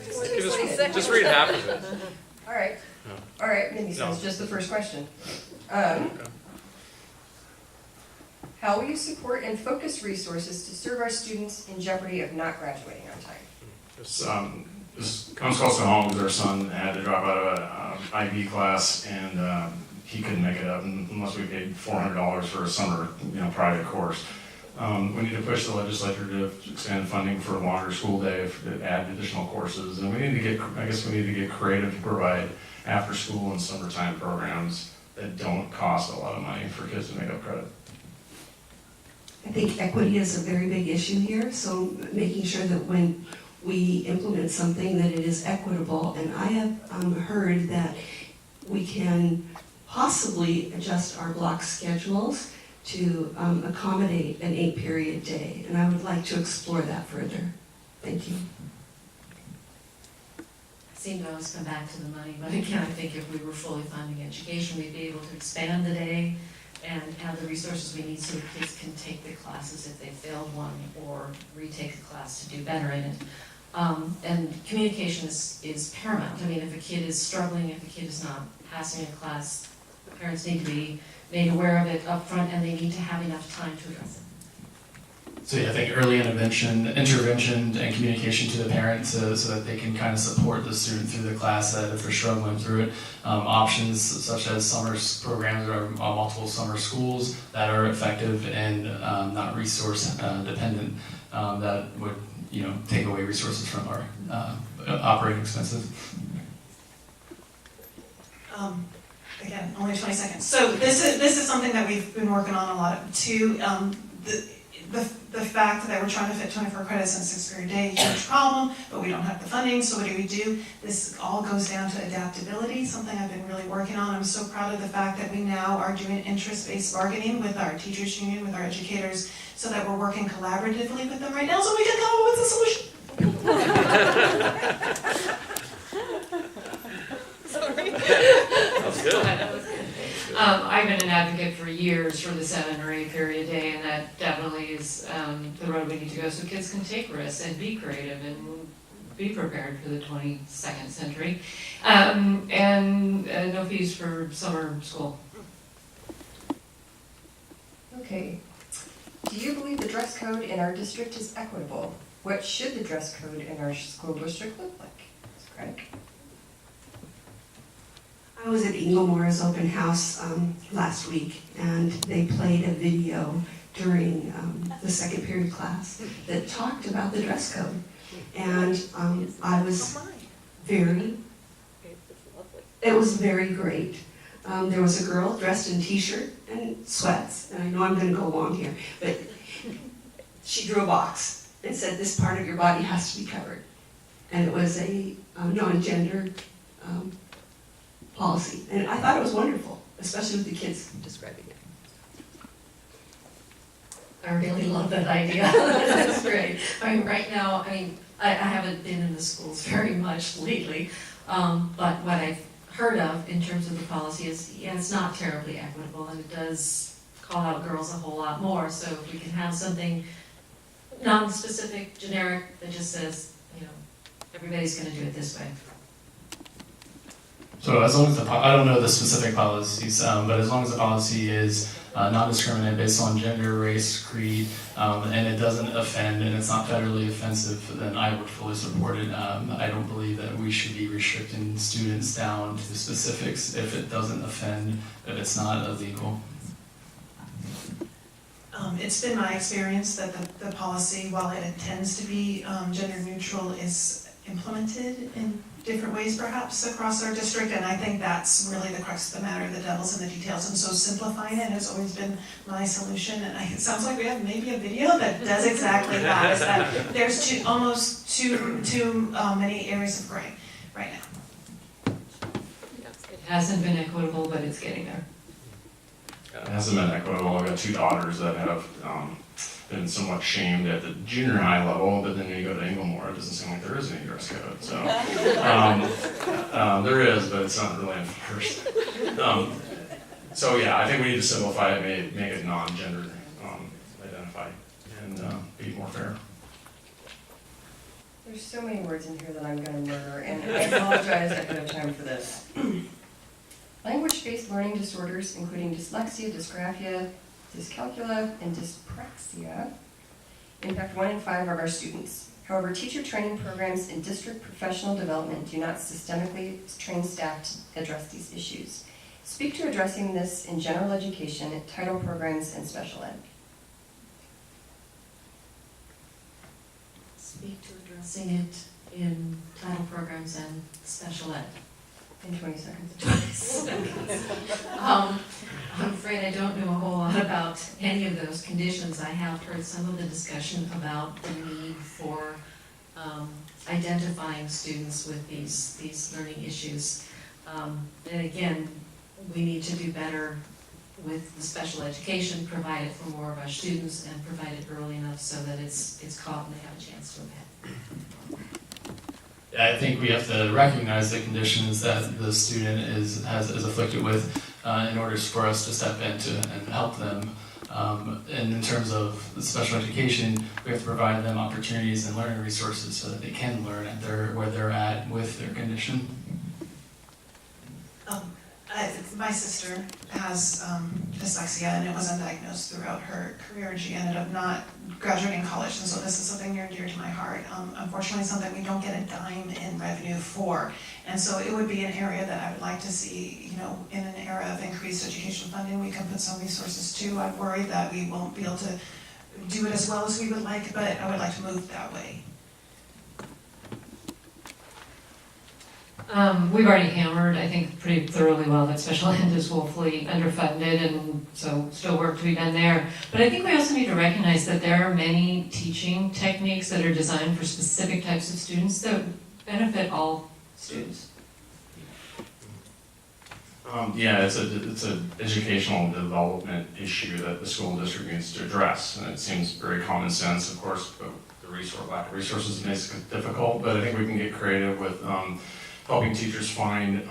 Just Just read half of it. All right. No. All right, Mindy No. says just the first question. Okay. How will you support and focus resources to serve our students in jeopardy of not graduating on time? This comes close to home because our son had to drop out of an IB class, and he couldn't make it up unless we paid $400 for a summer, private course. We need to push the legislature to expand funding for a longer school day, to add additional courses, and we need to get creative to provide after-school and summertime programs that don't cost a lot of money for kids to make up credit. I think equity is a very big issue here, so making sure that when we implement something that it is equitable, and I have heard that we can possibly adjust our block schedules to accommodate an 8-period day, and I would like to explore that further. Thank you. I seem to always come back to the money, but again, I think if we were fully funding education, we'd be able to expand the day and have the resources we need so the kids can take the classes if they failed one or retake the class to do better in it. And communication is paramount. I mean, if a kid is struggling, if a kid is not passing a class, parents need to be made aware of it up front, and they need to have enough time to address it. So yeah, I think early intervention, and communication to the parent so that they can kind of support the student through the class that if they're struggling through it. Options such as summer programs or multiple summer schools that are effective and not resource dependent, that would take away resources from our operating expenses. Again, only 20 seconds. So this is something that we've been working on a lot too. The fact that we're trying to fit 24 credits in a 6-period day, huge problem, but we don't have the funding, so what do? This all goes down to adaptability, something I've been really working on. I'm so proud of the fact that we now are doing interest-based bargaining with our teachers union, with our educators, so that we're working collaboratively with them right now so we can come up with a solution. That's good. I've been an advocate for years for the 7 or 8 period day, and that definitely is the road we need to go so kids can take risks and be creative and be prepared for the 22nd century. And no fees for summer school. Okay. Do you believe the dress code in our district is equitable? What should the dress code in our school district look like? Craig? I was at Inglemore's open house last week, and they played a video during the 2nd period class that talked about the dress code. And I was it was very great. There was a girl dressed in t-shirt and sweats, and I know I'm going to go long here, but she drew a box and said, this part of your body has to be covered. And it was a non-gender policy. And I thought it was wonderful, especially with the kids. Describing it. I really love that idea. That's great. Right now, I haven't been in the schools very much lately, but what I've heard of in terms of the policy is, it's not terribly equitable, and it does call out girls a whole lot more. So if we can have something non-specific, generic, that just says, everybody's going to do it this way. So as long as I don't know the specific policies, but as long as the policy is non-discriminate based on gender, race, creed, and it doesn't offend and it's not federally offensive, then I would fully support it. I don't believe that we should be restricting students down to specifics if it doesn't offend, if it's not illegal. It's been my experience that the policy, while it intends to be gender neutral, is implemented in different ways perhaps across our district, and I think that's really the crux of the matter, the devil's in the details, and so simplifying it has always been my solution. And it sounds like we have maybe a video that does exactly that, is that there's almost too many areas of gray right now. It hasn't been equitable, but it's getting there. It hasn't been equitable. I've got 2 daughters that have been somewhat shamed at the junior high level, but then when you go to Inglemore, it doesn't seem like there is any dress code. So there is, but it's not really enforced. So yeah, I think we need to simplify it, make it non-gender identified, and be more fair. There's so many words in here that I'm going to murder, and I apologize ahead of time for this. Language-based learning disorders, including dyslexia, dysgraphia, dyscalculia, and dyspraxia, impact 1 in 5 of our students. However, teacher training programs and district professional development do not systemically train staff to address these issues. Speak to addressing this in general education, title programs, and special ed. Speak to addressing it in title programs and special ed. In 20 seconds. I'm afraid I don't know a whole lot about any of those conditions. I have heard some of the discussion about the need for identifying students with these learning issues. And again, we need to do better with the special education, provide it for more of our students, and provide it early enough so that it's caught and they have a chance to repent. I think we have to recognize the conditions that the student is afflicted with in order for us to step in and help them. And in terms of the special education, we have to provide them opportunities and learning resources so that they can learn where they're at with their condition. My sister has dyslexia, and it was undiagnosed throughout her career, and she ended up not graduating college, and so this is something near and dear to my heart. Unfortunately, something we don't get a dime in revenue for, and so it would be an area that I would like to see, in an era of increased education funding, we can put some resources to. I'm worried that we won't be able to do it as well as we would like, but I would like to move that way. We've already hammered, I think, pretty thoroughly well that special ed is woefully underfunded, and so still work to be done there. But I think we also need to recognize that there are many teaching techniques that are designed for specific types of students that benefit all students. Yeah, it's an educational development issue that the school district needs to address, and it seems very common sense. Of course, the lack of resources makes it difficult, but I think we can get creative with helping teachers find,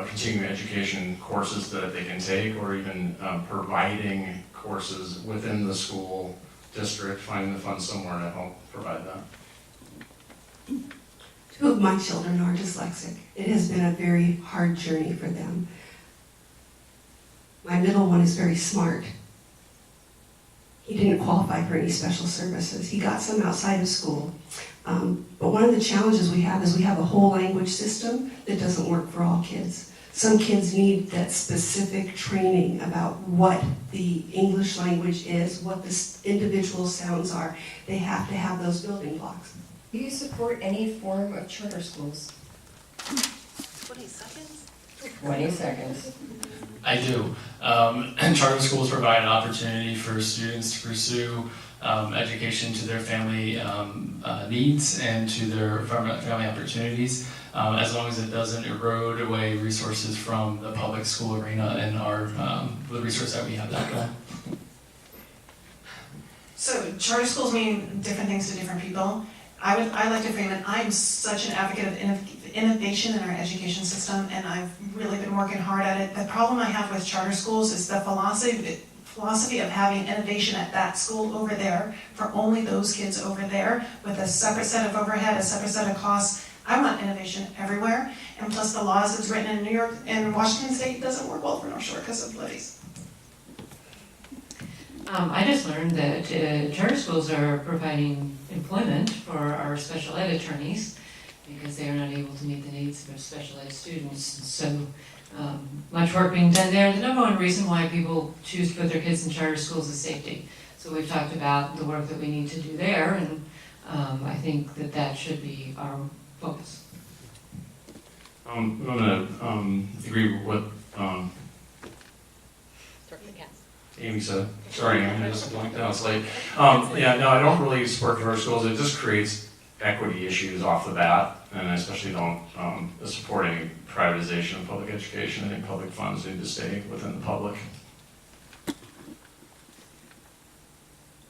continuing education courses that they can take, or even providing courses within the school district, finding the funds somewhere to help provide that. 2 of my children are dyslexic. It has been a very hard journey for them. My middle one is very smart. He didn't qualify for any special services. He got some outside of school. But one of the challenges we have is we have a whole language system that doesn't work for all kids. Some kids need that specific training about what the English language is, what the individual sounds are. They have to have those building blocks. Do you support any form of charter schools? 20 seconds? 20 seconds. I do. And charter schools provide an opportunity for students to pursue education to their family needs and to their family opportunities, as long as it doesn't erode away resources from the public school arena and the resource that we have that going. So charter schools mean different things to different people. I like to frame it, I'm such an advocate of innovation in our education system, and I've really been working hard at it. The problem I have with charter schools is the philosophy of having innovation at that school over there for only those kids over there with a separate set of overhead, a separate set of costs. I want innovation everywhere, and plus the laws that's written in New York and Washington State doesn't work well for Northshore because of levies. I just learned that charter schools are providing employment for our special ed attorneys because they are not able to meet the needs of special ed students. So much work being done there. The number one reason why people choose to put their kids in charter schools is safety. So we've talked about the work that we need to do there, and I think that should be our focus. I'm going to agree with what Start the cast. Amy said. Sorry, Amy, I just blanked out. It's like, I don't really support charter schools. It just creates equity issues off the bat, and I especially don't support any privatization of public education. I think public funds need to stay within the public.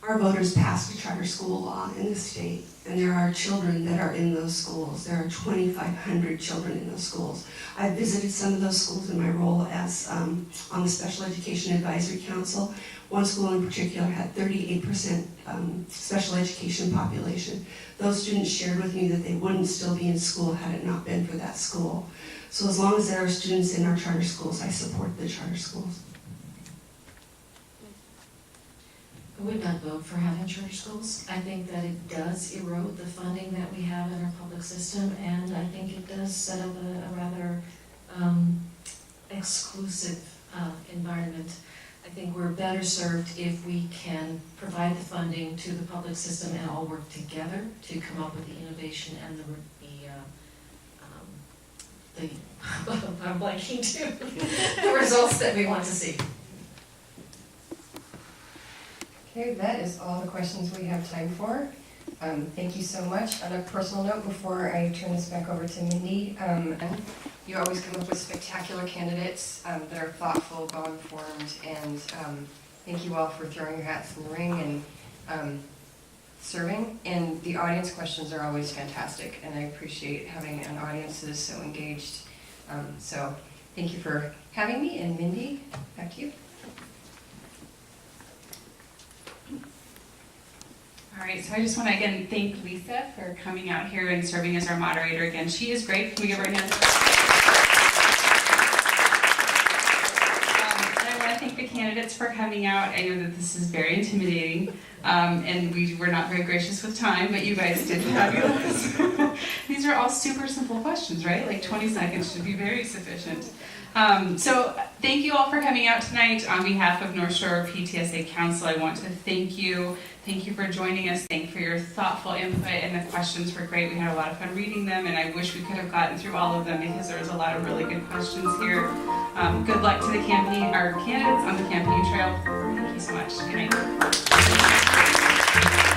Our voters passed a charter school law in the state, and there are children that are in those schools. There are 2,500 children in those schools. I visited some of those schools in my role as on the Special Education Advisory Council. One school in particular had 38% special education population. Those students shared with me that they wouldn't still be in school had it not been for that school. So as long as there are students in our charter schools, I support the charter schools. I would not vote for having charter schools. I think that it does erode the funding that we have in our public system, and I think it does set up a rather exclusive environment. I think we're better served if we can provide the funding to the public system and all work together to come up with the innovation and the I'm blanking too, the results that we want to see. Okay, that is all the questions we have time for. Thank you so much. On a personal note, before I turn this back over to Mindy, you always come up with spectacular candidates that are thoughtful, well-informed, and thank you all for throwing your hats in the ring and serving. And the audience questions are always fantastic, and I appreciate having an audience that is so engaged. So thank you for having me, and Mindy, back to you. All right, so I just want to again thank Lisa for coming out here and serving as our moderator again. She is great. Can we give her a hand? candidates for coming out. I know that this is very intimidating, and we were not very gracious with time, but you guys did fabulous. These are all super simple questions, right? Like 20 seconds should be very sufficient. So thank you all for coming out tonight. On behalf of North Shore PTSA Council, I want to thank you. Thank you for joining us. Thank you for your thoughtful input, and the questions were great. We had a lot of fun reading them, and I wish we could have gotten through all of them because there was a lot of really good questions here. Good luck to the campaign, our candidates on the campaign trail. Thank you so much. Good night.